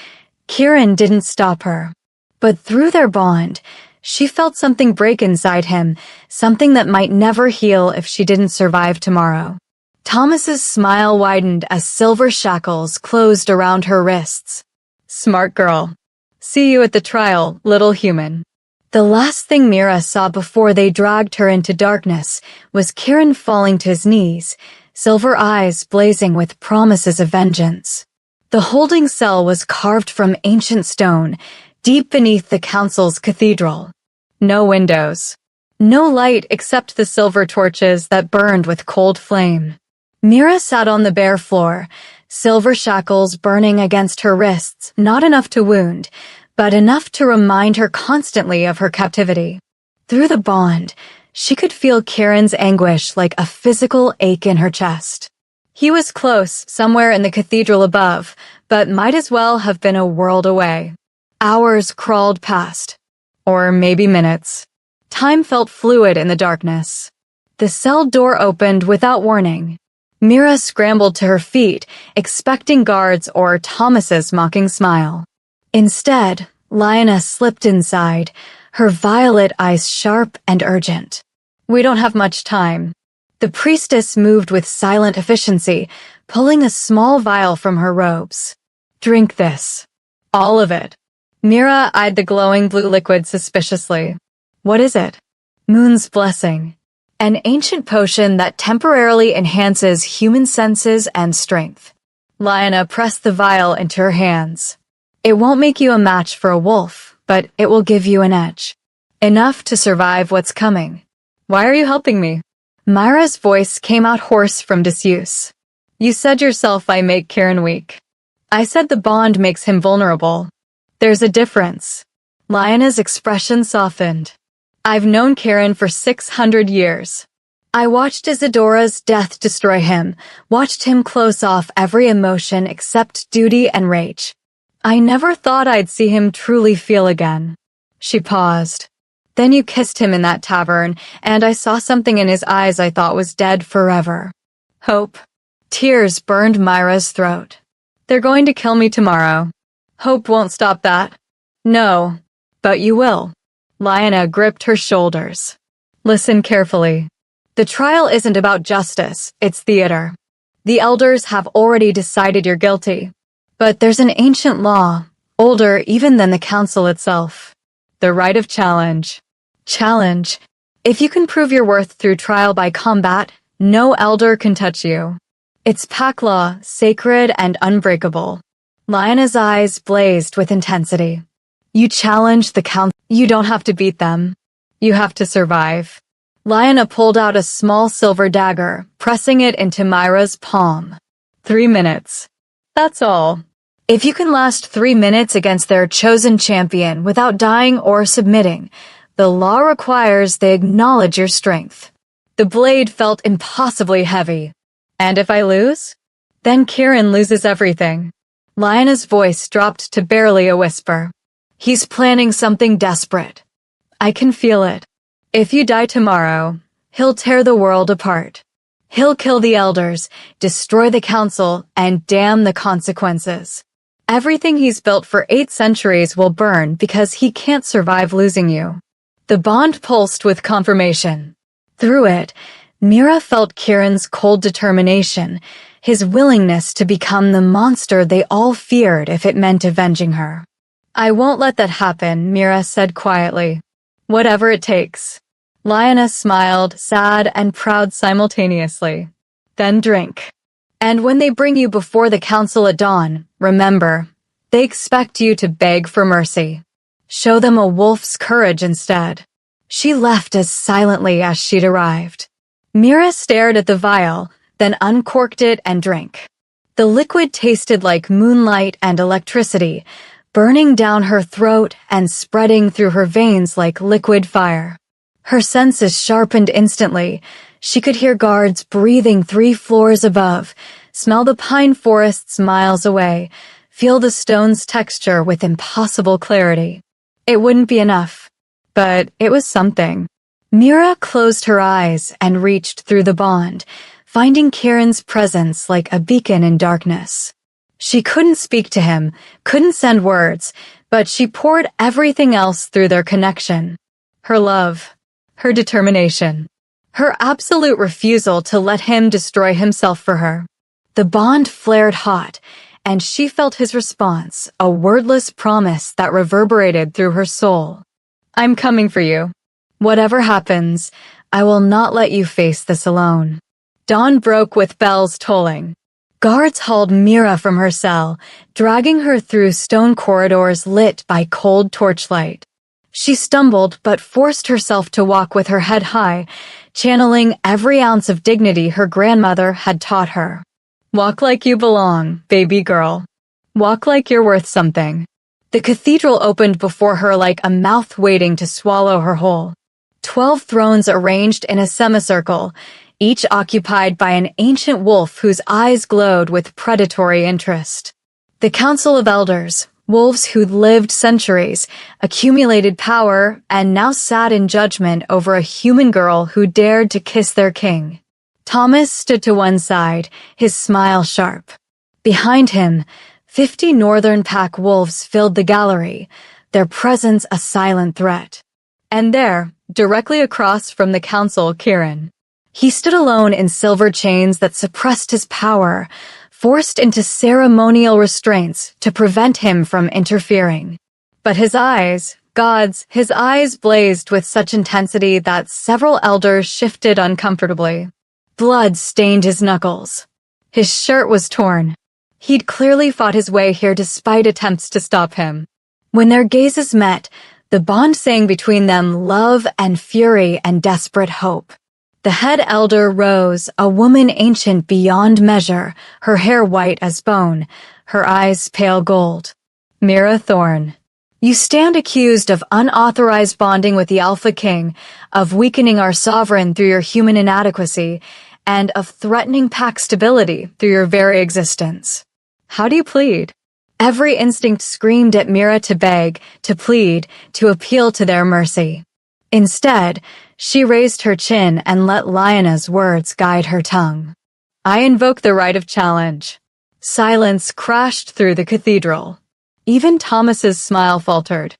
Kieran didn't stop her. But through their bond, she felt something break inside him, something that might never heal if she didn't survive tomorrow. Thomas's smile widened as silver shackles closed around her wrists. Smart girl. See you at the trial, little human. The last thing Mira saw before they dragged her into darkness was Kieran falling to his knees, silver eyes blazing with promises of vengeance. The holding cell was carved from ancient stone, deep beneath the council's cathedral. No windows. No light except the silver torches that burned with cold flame. Mira sat on the bare floor, silver shackles burning against her wrists, not enough to wound, but enough to remind her constantly of her captivity. Through the bond, she could feel Kieran's anguish like a physical ache in her chest. He was close, somewhere in the cathedral above, but might as well have been a world away. Hours crawled past. Or maybe minutes. Time felt fluid in the darkness. The cell door opened without warning. Mira scrambled to her feet, expecting guards or Thomas's mocking smile. Instead, Lioness slipped inside, her violet eyes sharp and urgent. We don't have much time. The priestess moved with silent efficiency, pulling a small vial from her robes. Drink this. All of it. Mira eyed the glowing blue liquid suspiciously. What is it? Moon's Blessing. An ancient potion that temporarily enhances human senses and strength. Lioness pressed the vial into her hands. It won't make you a match for a wolf, but it will give you an edge. Enough to survive what's coming. Why are you helping me? Myra's voice came out hoarse from disuse. You said yourself I make Kieran weak. I said the bond makes him vulnerable. There's a difference. Lioness's expression softened. I've known Kieran for 600 years. I watched Isadora's death destroy him, watched him close off every emotion except duty and rage. I never thought I'd see him truly feel again. She paused. Then you kissed him in that tavern, and I saw something in his eyes I thought was dead forever. Hope. Tears burned Myra's throat. They're going to kill me tomorrow. Hope won't stop that. No, but you will. Lyanna gripped her shoulders. Listen carefully. The trial isn't about justice, it's theater. The elders have already decided you're guilty. But there's an ancient law, older even than the council itself. The right of challenge. Challenge. If you can prove your worth through trial by combat, no elder can touch you. It's pack law, sacred and unbreakable. Lyanna's eyes blazed with intensity. You challenge the council. You don't have to beat them. You have to survive. Lyanna pulled out a small silver dagger, pressing it into Myra's palm. 3 minutes. That's all. If you can last 3 minutes against their chosen champion without dying or submitting, the law requires they acknowledge your strength. The blade felt impossibly heavy. And if I lose? Then Kieran loses everything. Lyanna's voice dropped to barely a whisper. He's planning something desperate. I can feel it. If you die tomorrow, he'll tear the world apart. He'll kill the elders, destroy the council, and damn the consequences. Everything he's built for 8 centuries will burn because he can't survive losing you. The bond pulsed with confirmation. Through it, Mira felt Kieran's cold determination, his willingness to become the monster they all feared if it meant avenging her. I won't let that happen, Mira said quietly. Whatever it takes. Lyanna smiled, sad and proud simultaneously. Then drink. And when they bring you before the council at dawn, remember, they expect you to beg for mercy. Show them a wolf's courage instead. She left as silently as she'd arrived. Mira stared at the vial, then uncorked it and drank. The liquid tasted like moonlight and electricity, burning down her throat and spreading through her veins like liquid fire. Her senses sharpened instantly. She could hear guards breathing 3 floors above, smell the pine forests miles away, feel the stone's texture with impossible clarity. It wouldn't be enough, but it was something. Mira closed her eyes and reached through the bond, finding Kieran's presence like a beacon in darkness. She couldn't speak to him, couldn't send words, but she poured everything else through their connection. Her love, her determination, her absolute refusal to let him destroy himself for her. The bond flared hot, and she felt his response, a wordless promise that reverberated through her soul. I'm coming for you. Whatever happens, I will not let you face this alone. Dawn broke with bells tolling. Guards hauled Mira from her cell, dragging her through stone corridors lit by cold torchlight. She stumbled but forced herself to walk with her head high, channeling every ounce of dignity her grandmother had taught her. Walk like you belong, baby girl. Walk like you're worth something. The cathedral opened before her like a mouth waiting to swallow her whole. 12 thrones arranged in a semicircle, each occupied by an ancient wolf whose eyes glowed with predatory interest. The Council of Elders, wolves who'd lived centuries, accumulated power, and now sat in judgment over a human girl who dared to kiss their king. Thomas stood to one side, his smile sharp. Behind him, 50 northern pack wolves filled the gallery, their presence a silent threat. And there, directly across from the council, Kieran. He stood alone in silver chains that suppressed his power, forced into ceremonial restraints to prevent him from interfering. But his eyes, his eyes blazed with such intensity that several elders shifted uncomfortably. Blood stained his knuckles. His shirt was torn. He'd clearly fought his way here despite attempts to stop him. When their gazes met, the bond sang between them love and fury and desperate hope. The head elder rose, a woman ancient beyond measure, her hair white as bone, her eyes pale gold. Mira Thorne. You stand accused of unauthorized bonding with the Alpha King, of weakening our sovereign through your human inadequacy, and of threatening pack stability through your very existence. How do you plead? Every instinct screamed at Mira to beg, to plead, to appeal to their mercy. Instead, she raised her chin and let Lyanna's words guide her tongue. I invoke the right of challenge. Silence crashed through the cathedral. Even Thomas's smile faltered.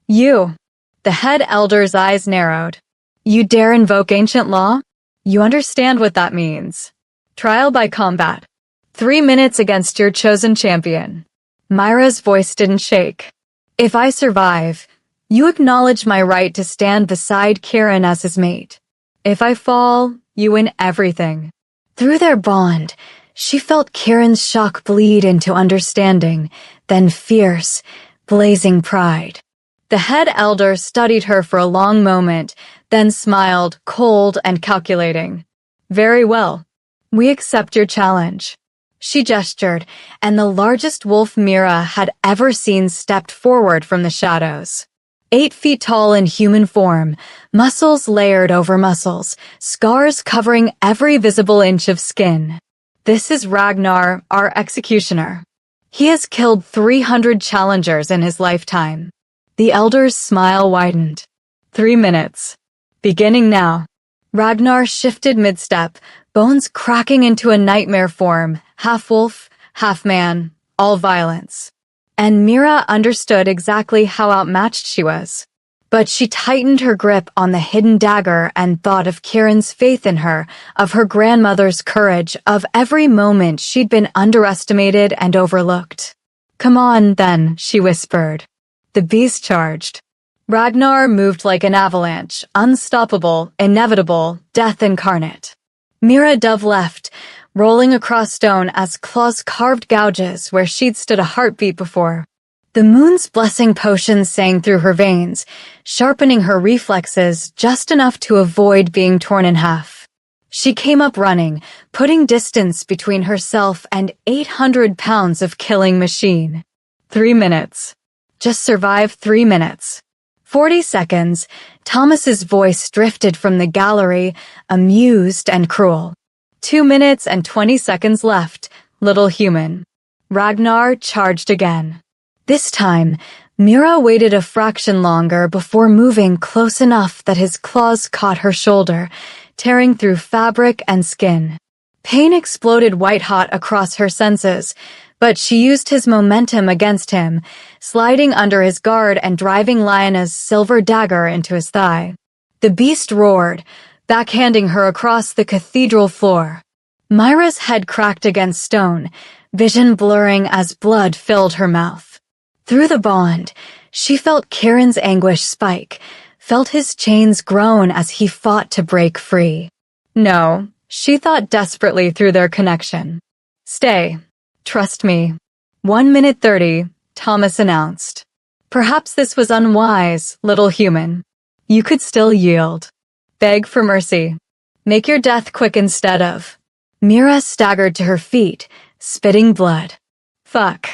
You. The head elder's eyes narrowed. You dare invoke ancient law? You understand what that means. Trial by combat. 3 minutes against your chosen champion. Myra's voice didn't shake. If I survive, you acknowledge my right to stand beside Kieran as his mate. If I fall, you win everything. Through their bond, she felt Kieran's shock bleed into understanding, then fierce, blazing pride. The head elder studied her for a long moment, then smiled, cold and calculating. Very well. We accept your challenge. She gestured, and the largest wolf Mira had ever seen stepped forward from the shadows. 8 feet tall in human form, muscles layered over muscles, scars covering every visible inch of skin. This is Ragnar, our executioner. He has killed 300 challengers in his lifetime. The elder's smile widened. 3 minutes. Beginning now. Ragnar shifted mid-step, bones cracking into a nightmare form, half wolf, half man, all violence. And Mira understood exactly how outmatched she was. But she tightened her grip on the hidden dagger and thought of Kieran's faith in her, of her grandmother's courage, of every moment she'd been underestimated and overlooked. Come on, then, she whispered. The beast charged. Ragnar moved like an avalanche, unstoppable, inevitable, death incarnate. Mira dove left, rolling across stone as claws carved gouges where she'd stood a heartbeat before. The moon's blessing potion sang through her veins, sharpening her reflexes just enough to avoid being torn in half. She came up running, putting distance between herself and 800 pounds of killing machine. 3 minutes. Just survive 3 minutes. 40 seconds, Thomas's voice drifted from the gallery, amused and cruel. 2 minutes and 20 seconds left, little human. Ragnar charged again. This time, Mira waited a fraction longer before moving close enough that his claws caught her shoulder, tearing through fabric and skin. Pain exploded white-hot across her senses, but she used his momentum against him, sliding under his guard and driving Lyanna's silver dagger into his thigh. The beast roared, backhanding her across the cathedral floor. Myra's head cracked against stone, vision blurring as blood filled her mouth. Through the bond, she felt Kieran's anguish spike, felt his chains groan as he fought to break free. No, she thought desperately through their connection. Stay. Trust me. 1 minute 30, Thomas announced. Perhaps this was unwise, little human. You could still yield. Beg for mercy. Make your death quick instead of. Mira staggered to her feet, spitting blood. Fuck.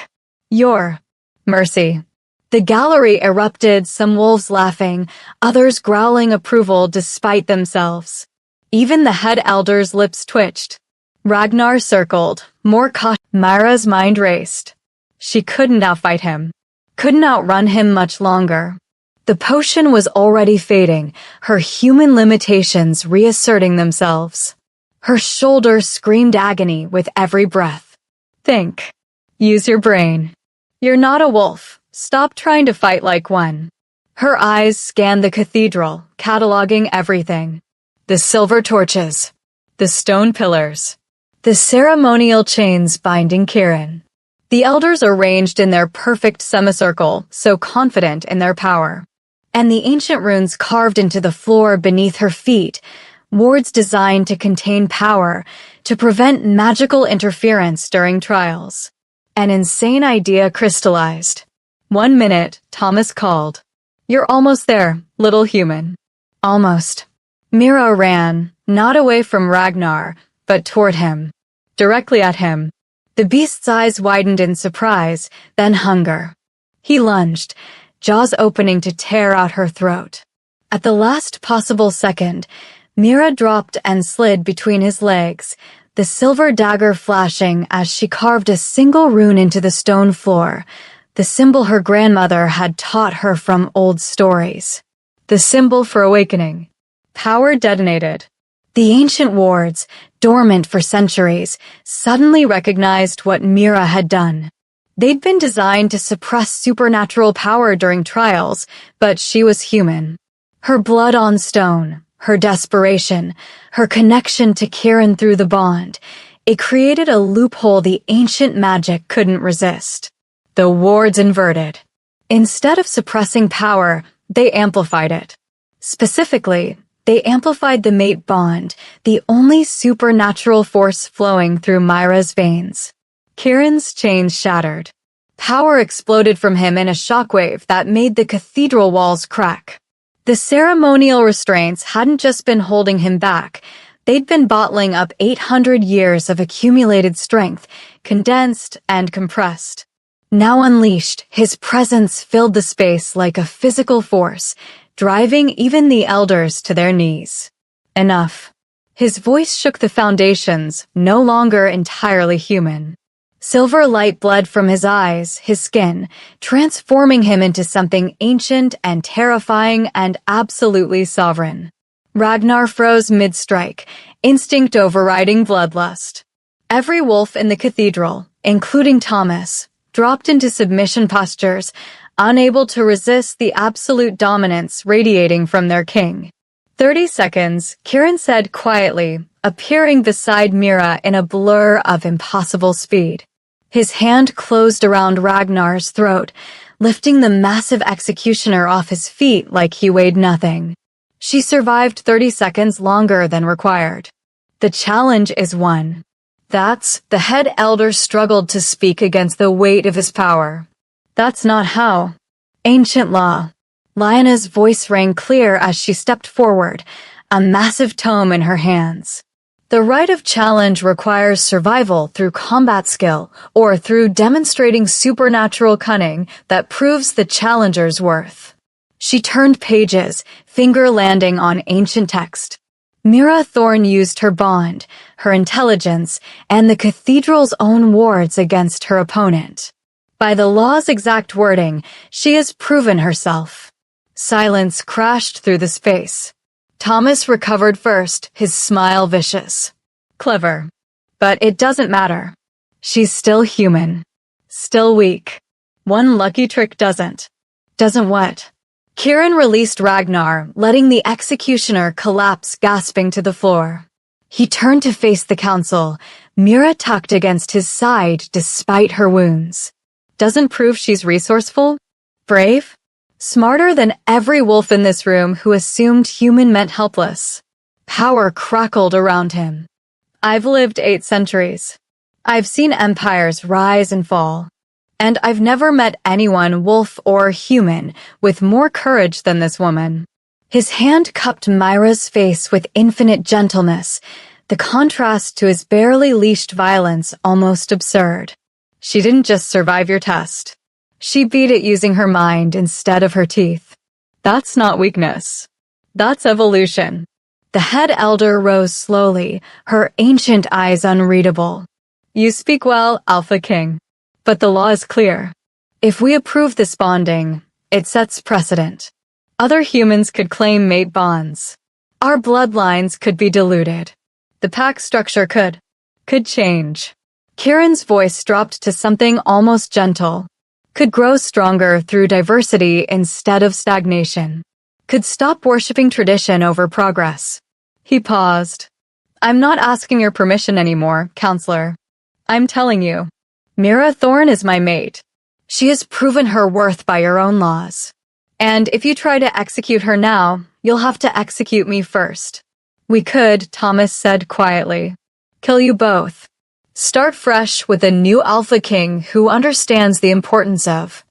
Your mercy. The gallery erupted, some wolves laughing, others growling approval despite themselves. Even the head elder's lips twitched. Ragnar circled, more cautious. Myra's mind raced. She couldn't outfight him. Couldn't outrun him much longer. The potion was already fading, her human limitations reasserting themselves. Her shoulder screamed agony with every breath. Think. Use your brain. You're not a wolf. Stop trying to fight like one. Her eyes scanned the cathedral, cataloging everything. The silver torches. The stone pillars. The ceremonial chains binding Kieran. The elders arranged in their perfect semicircle, so confident in their power. And the ancient runes carved into the floor beneath her feet, wards designed to contain power, to prevent magical interference during trials. An insane idea crystallized. 1 minute, Thomas called. You're almost there, little human. Almost. Mira ran, not away from Ragnar, but toward him. Directly at him. The beast's eyes widened in surprise, then hunger. He lunged, jaws opening to tear out her throat. At the last possible second, Mira dropped and slid between his legs, the silver dagger flashing as she carved a single rune into the stone floor, the symbol her grandmother had taught her from old stories. The symbol for awakening. Power detonated. The ancient wards, dormant for centuries, suddenly recognized what Mira had done. They'd been designed to suppress supernatural power during trials, but she was human. Her blood on stone, her desperation, her connection to Kieran through the bond, it created a loophole the ancient magic couldn't resist. The wards inverted. Instead of suppressing power, they amplified it. Specifically, they amplified the mate bond, the only supernatural force flowing through Myra's veins. Kieran's chains shattered. Power exploded from him in a shockwave that made the cathedral walls crack. The ceremonial restraints hadn't just been holding him back, they'd been bottling up 800 years of accumulated strength, condensed and compressed. Now unleashed, his presence filled the space like a physical force, driving even the elders to their knees. Enough. His voice shook the foundations, no longer entirely human. Silver light bled from his eyes, his skin, transforming him into something ancient and terrifying and absolutely sovereign. Ragnar froze mid-strike, instinct overriding bloodlust. Every wolf in the cathedral, including Thomas, dropped into submission postures, unable to resist the absolute dominance radiating from their king. 30 seconds, Kieran said quietly, appearing beside Mira in a blur of impossible speed. His hand closed around Ragnar's throat, lifting the massive executioner off his feet like he weighed nothing. She survived 30 seconds longer than required. The challenge is won. The head elder struggled to speak against the weight of his power. That's not how. Ancient law. Lyanna's voice rang clear as she stepped forward, a massive tome in her hands. The rite of challenge requires survival through combat skill or through demonstrating supernatural cunning that proves the challenger's worth. She turned pages, finger landing on ancient text. Mira Thorne used her bond, her intelligence, and the cathedral's own wards against her opponent. By the law's exact wording, she has proven herself. Silence crashed through the space. Thomas recovered first, his smile vicious. Clever. But it doesn't matter. She's still human. Still weak. One lucky trick doesn't. Doesn't what? Kieran released Ragnar, letting the executioner collapse gasping to the floor. He turned to face the council, Mira tucked against his side despite her wounds. Doesn't prove she's resourceful? Brave? Smarter than every wolf in this room who assumed human meant helpless. Power crackled around him. I've lived 8 centuries. I've seen empires rise and fall. And I've never met anyone, wolf or human, with more courage than this woman. His hand cupped Myra's face with infinite gentleness, the contrast to his barely leashed violence almost absurd. She didn't just survive your test. She beat it using her mind instead of her teeth. That's not weakness. That's evolution. The head elder rose slowly, her ancient eyes unreadable. You speak well, Alpha King. But the law is clear. If we approve this bonding, it sets precedent. Other humans could claim mate bonds. Our bloodlines could be diluted. The pack structure could change. Kieran's voice dropped to something almost gentle. Could grow stronger through diversity instead of stagnation. Could stop worshipping tradition over progress. He paused. I'm not asking your permission anymore, counselor. I'm telling you. Mira Thorne is my mate. She has proven her worth by your own laws. And if you try to execute her now, you'll have to execute me first. We could, Thomas said quietly, kill you both. Start fresh with a new Alpha King who understands the importance of.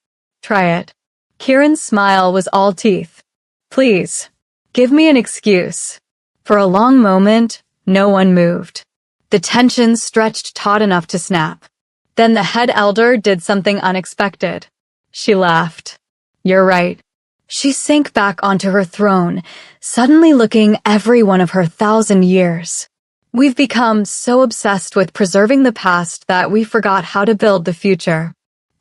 Try it. Kieran's smile was all teeth. Please, give me an excuse. For a long moment, no one moved. The tension stretched taut enough to snap. Then the head elder did something unexpected. She laughed. You're right. She sank back onto her throne, suddenly looking every one of her 1,000 years. We've become so obsessed with preserving the past that we forgot how to build the future.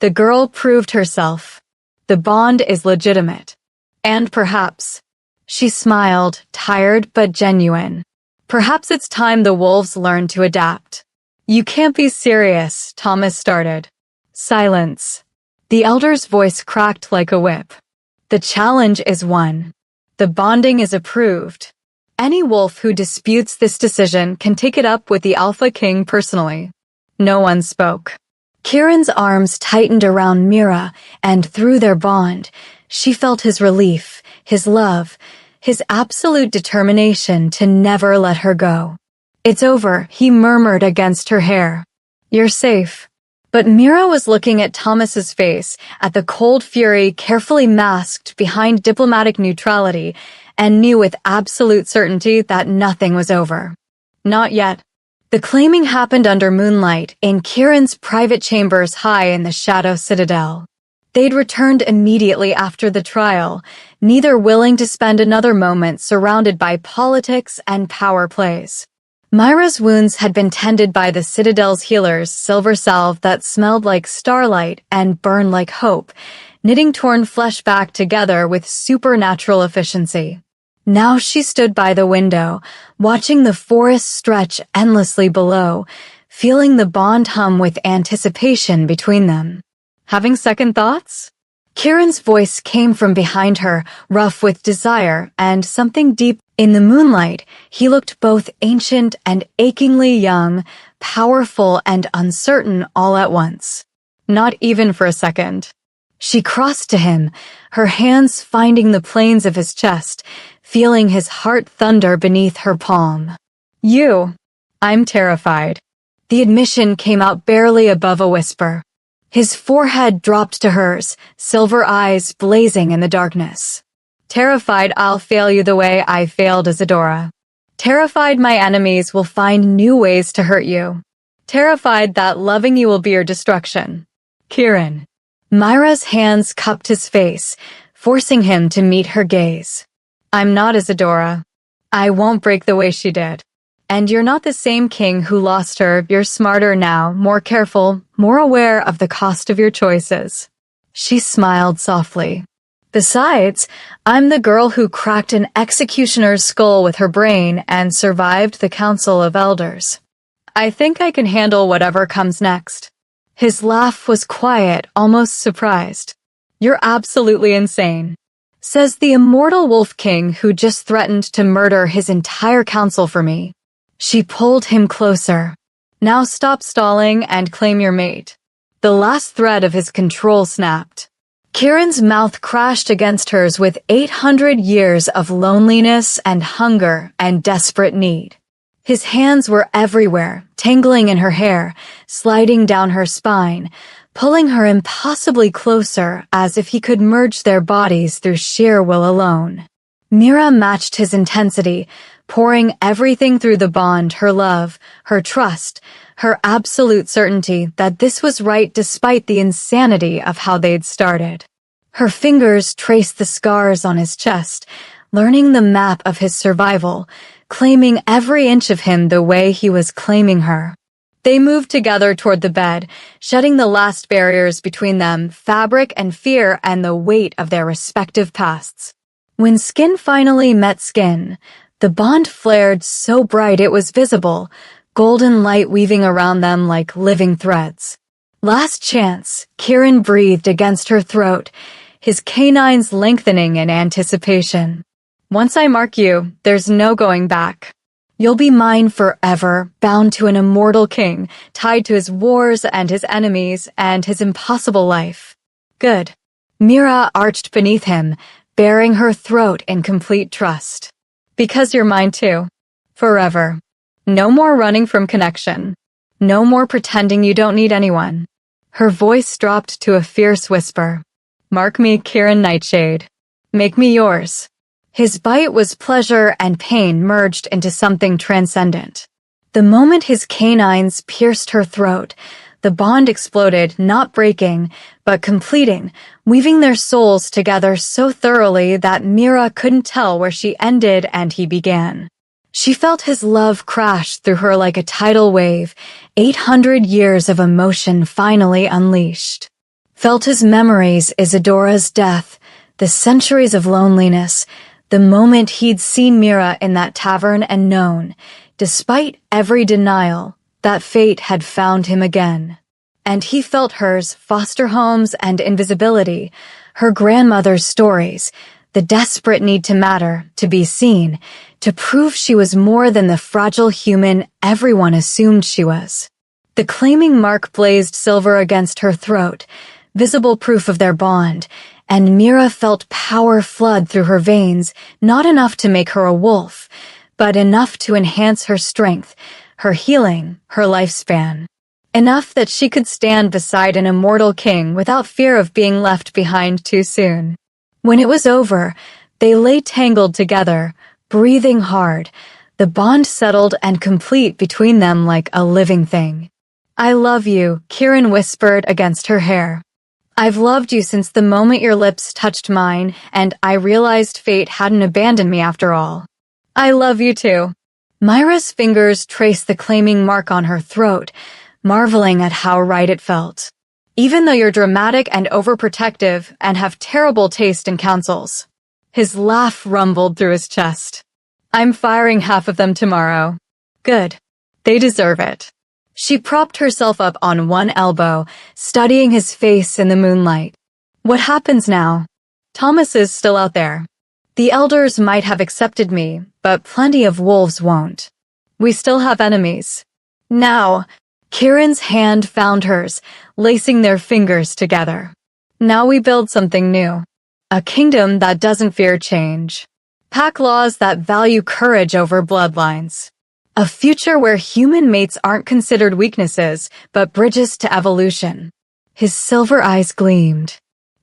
The girl proved herself. The bond is legitimate. And perhaps, she smiled, tired but genuine. Perhaps it's time the wolves learn to adapt. You can't be serious, Thomas started. Silence. The elder's voice cracked like a whip. The challenge is won. The bonding is approved. Any wolf who disputes this decision can take it up with the Alpha King personally. No one spoke. Kieran's arms tightened around Mira, and through their bond, she felt his relief, his love, his absolute determination to never let her go. It's over, he murmured against her hair. You're safe. But Mira was looking at Thomas's face, at the cold fury carefully masked behind diplomatic neutrality, and knew with absolute certainty that nothing was over. Not yet. The claiming happened under moonlight in Kieran's private chambers high in the Shadow Citadel. They'd returned immediately after the trial, neither willing to spend another moment surrounded by politics and power plays. Myra's wounds had been tended by the Citadel's healers' silver salve that smelled like starlight and burned like hope, knitting torn flesh back together with supernatural efficiency. Now she stood by the window, watching the forest stretch endlessly below, feeling the bond hum with anticipation between them. Having second thoughts? Kieran's voice came from behind her, rough with desire and something deep. In the moonlight, he looked both ancient and achingly young, powerful and uncertain all at once. Not even for a second. She crossed to him, her hands finding the planes of his chest, feeling his heart thunder beneath her palm. You. I'm terrified. The admission came out barely above a whisper. His forehead dropped to hers, silver eyes blazing in the darkness. Terrified I'll fail you the way I failed Isadora. Terrified my enemies will find new ways to hurt you. Terrified that loving you will be your destruction. Kieran. Myra's hands cupped his face, forcing him to meet her gaze. I'm not Isadora. I won't break the way she did. And you're not the same king who lost her. You're smarter now, more careful, more aware of the cost of your choices. She smiled softly. Besides, I'm the girl who cracked an executioner's skull with her brain and survived the Council of Elders. I think I can handle whatever comes next. His laugh was quiet, almost surprised. You're absolutely insane, says the immortal Wolf King who just threatened to murder his entire council for me. She pulled him closer. Now stop stalling and claim your mate. The last thread of his control snapped. Kieran's mouth crashed against hers with 800 years of loneliness and hunger and desperate need. His hands were everywhere, tangling in her hair, sliding down her spine, pulling her impossibly closer as if he could merge their bodies through sheer will alone. Mira matched his intensity, pouring everything through the bond, her love, her trust, her absolute certainty that this was right despite the insanity of how they'd started. Her fingers traced the scars on his chest, learning the map of his survival, claiming every inch of him the way he was claiming her. They moved together toward the bed, shedding the last barriers between them, fabric and fear and the weight of their respective pasts. When skin finally met skin, the bond flared so bright it was visible, golden light weaving around them like living threads. Last chance, Kieran breathed against her throat, his canines lengthening in anticipation. Once I mark you, there's no going back. You'll be mine forever, bound to an immortal king, tied to his wars and his enemies and his impossible life. Good. Mira arched beneath him, baring her throat in complete trust. Because you're mine too. Forever. No more running from connection. No more pretending you don't need anyone. Her voice dropped to a fierce whisper. Mark me, Kieran Nightshade. Make me yours. His bite was pleasure and pain merged into something transcendent. The moment his canines pierced her throat, The bond exploded, not breaking, but completing, weaving their souls together so thoroughly that Mira couldn't tell where she ended and he began. She felt his love crash through her like a tidal wave, 800 years of emotion finally unleashed. Felt his memories, Isadora's death, the centuries of loneliness, the moment he'd seen Mira in that tavern and known, despite every denial, that fate had found him again. And he felt hers, foster homes and invisibility, her grandmother's stories, the desperate need to matter, to be seen, to prove she was more than the fragile human everyone assumed she was. The claiming mark blazed silver against her throat, visible proof of their bond, and Mira felt power flood through her veins, not enough to make her a wolf, but enough to enhance her strength, her healing, her lifespan. Enough that she could stand beside an immortal king without fear of being left behind too soon. When it was over, they lay tangled together, breathing hard, the bond settled and complete between them like a living thing. "I love you," Kieran whispered against her hair. "I've loved you since the moment your lips touched mine, and I realized fate hadn't abandoned me after all." "I love you too." Myra's fingers traced the claiming mark on her throat, marveling at how right it felt. "Even though you're dramatic and overprotective and have terrible taste in councils." His laugh rumbled through his chest. "I'm firing half of them tomorrow." "Good. They deserve it." She propped herself up on one elbow, studying his face in the moonlight. "What happens now?" "Thomas is still out there. The elders might have accepted me, but plenty of wolves won't. We still have enemies." "Now," Kieran's hand found hers, lacing their fingers together. "Now we build something new. A kingdom that doesn't fear change. Pack laws that value courage over bloodlines. A future where human mates aren't considered weaknesses, but bridges to evolution." His silver eyes gleamed.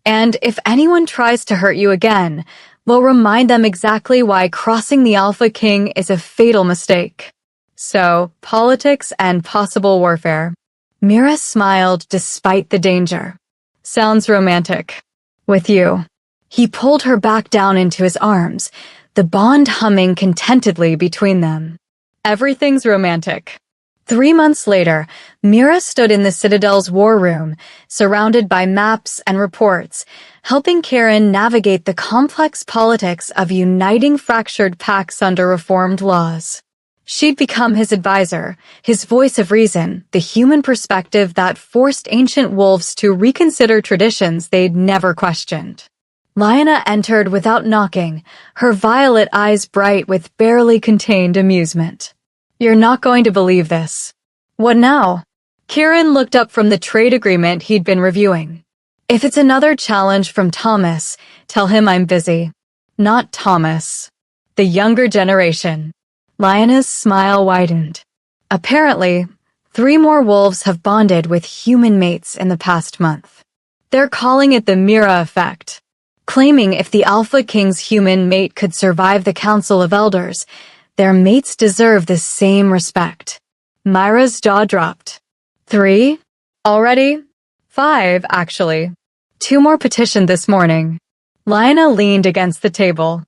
"And if anyone tries to hurt you again, we'll remind them exactly why crossing the Alpha King is a fatal mistake." "So, politics and possible warfare." Mira smiled despite the danger. "Sounds romantic. With you." He pulled her back down into his arms, the bond humming contentedly between them. "Everything's romantic." 3 months later, Mira stood in the Citadel's war room, surrounded by maps and reports, helping Kieran navigate the complex politics of uniting fractured packs under reformed laws. She'd become his advisor, his voice of reason, the human perspective that forced ancient wolves to reconsider traditions they'd never questioned. Lyanna entered without knocking, her violet eyes bright with barely contained amusement. "You're not going to believe this." "What now?" Kieran looked up from the trade agreement he'd been reviewing. "If it's another challenge from Thomas, tell him I'm busy." "Not Thomas. The younger generation." Lyanna's smile widened. "Apparently, 3 more wolves have bonded with human mates in the past month. They're calling it the Mira effect, claiming if the Alpha King's human mate could survive the Council of Elders, their mates deserve the same respect." Myra's jaw dropped. 3? Already? 5, actually. 2 more petitioned this morning. Lyanna leaned against the table.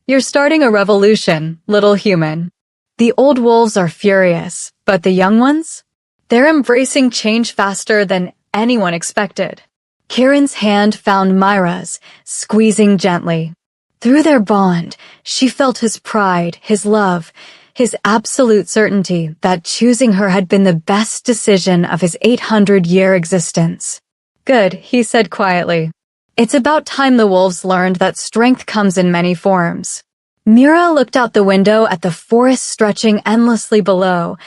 "You're starting a revolution, little human." The old wolves are furious, but the young ones? They're embracing change faster than anyone expected. Kieran's hand found Myra's, squeezing gently. Through their bond, she felt his pride, his love, his absolute certainty that choosing her had been the best decision of his 800-year existence. "Good," he said quietly. "It's about time the wolves learned that strength comes in many forms." Mira looked out the window at the forest stretching endlessly below,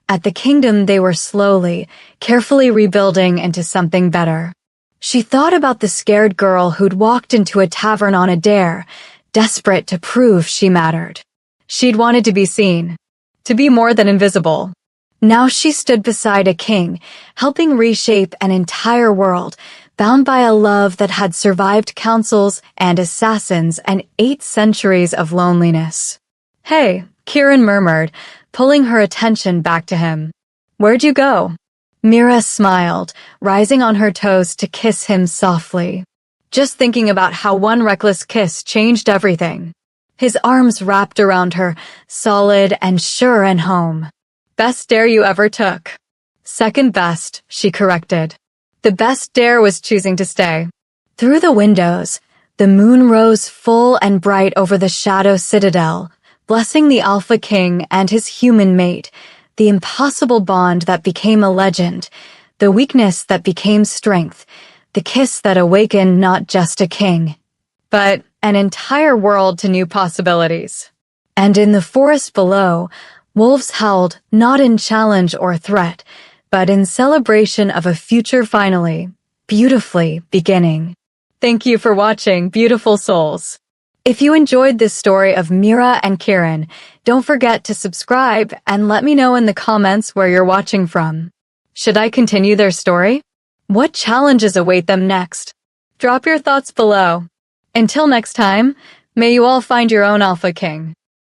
at the kingdom they were slowly, carefully rebuilding into something better. She thought about the scared girl who'd walked into a tavern on a dare, desperate to prove she mattered. She'd wanted to be seen, to be more than invisible. Now she stood beside a king, helping reshape an entire world, bound by a love that had survived councils and assassins and 8 centuries of loneliness. "Hey," Kieran murmured, pulling her attention back to him. "Where'd you go?" Mira smiled, rising on her toes to kiss him softly. Just thinking about how one reckless kiss changed everything. His arms wrapped around her, solid and sure and home. Best dare you ever took. Second best, she corrected. The best dare was choosing to stay. Through the windows, the moon rose full and bright over the Shadow Citadel, blessing the Alpha King and his human mate, the impossible bond that became a legend, the weakness that became strength, the kiss that awakened not just a king, but an entire world to new possibilities. And in the forest below, wolves howled not in challenge or threat, but in celebration of a future finally, beautifully beginning. Thank you for watching, beautiful souls. If you enjoyed this story of Mira and Kieran, don't forget to subscribe and let me know in the comments where you're watching from. Should I continue their story? What challenges await them next? Drop your thoughts below. Until next time, may you all find your own Alpha King.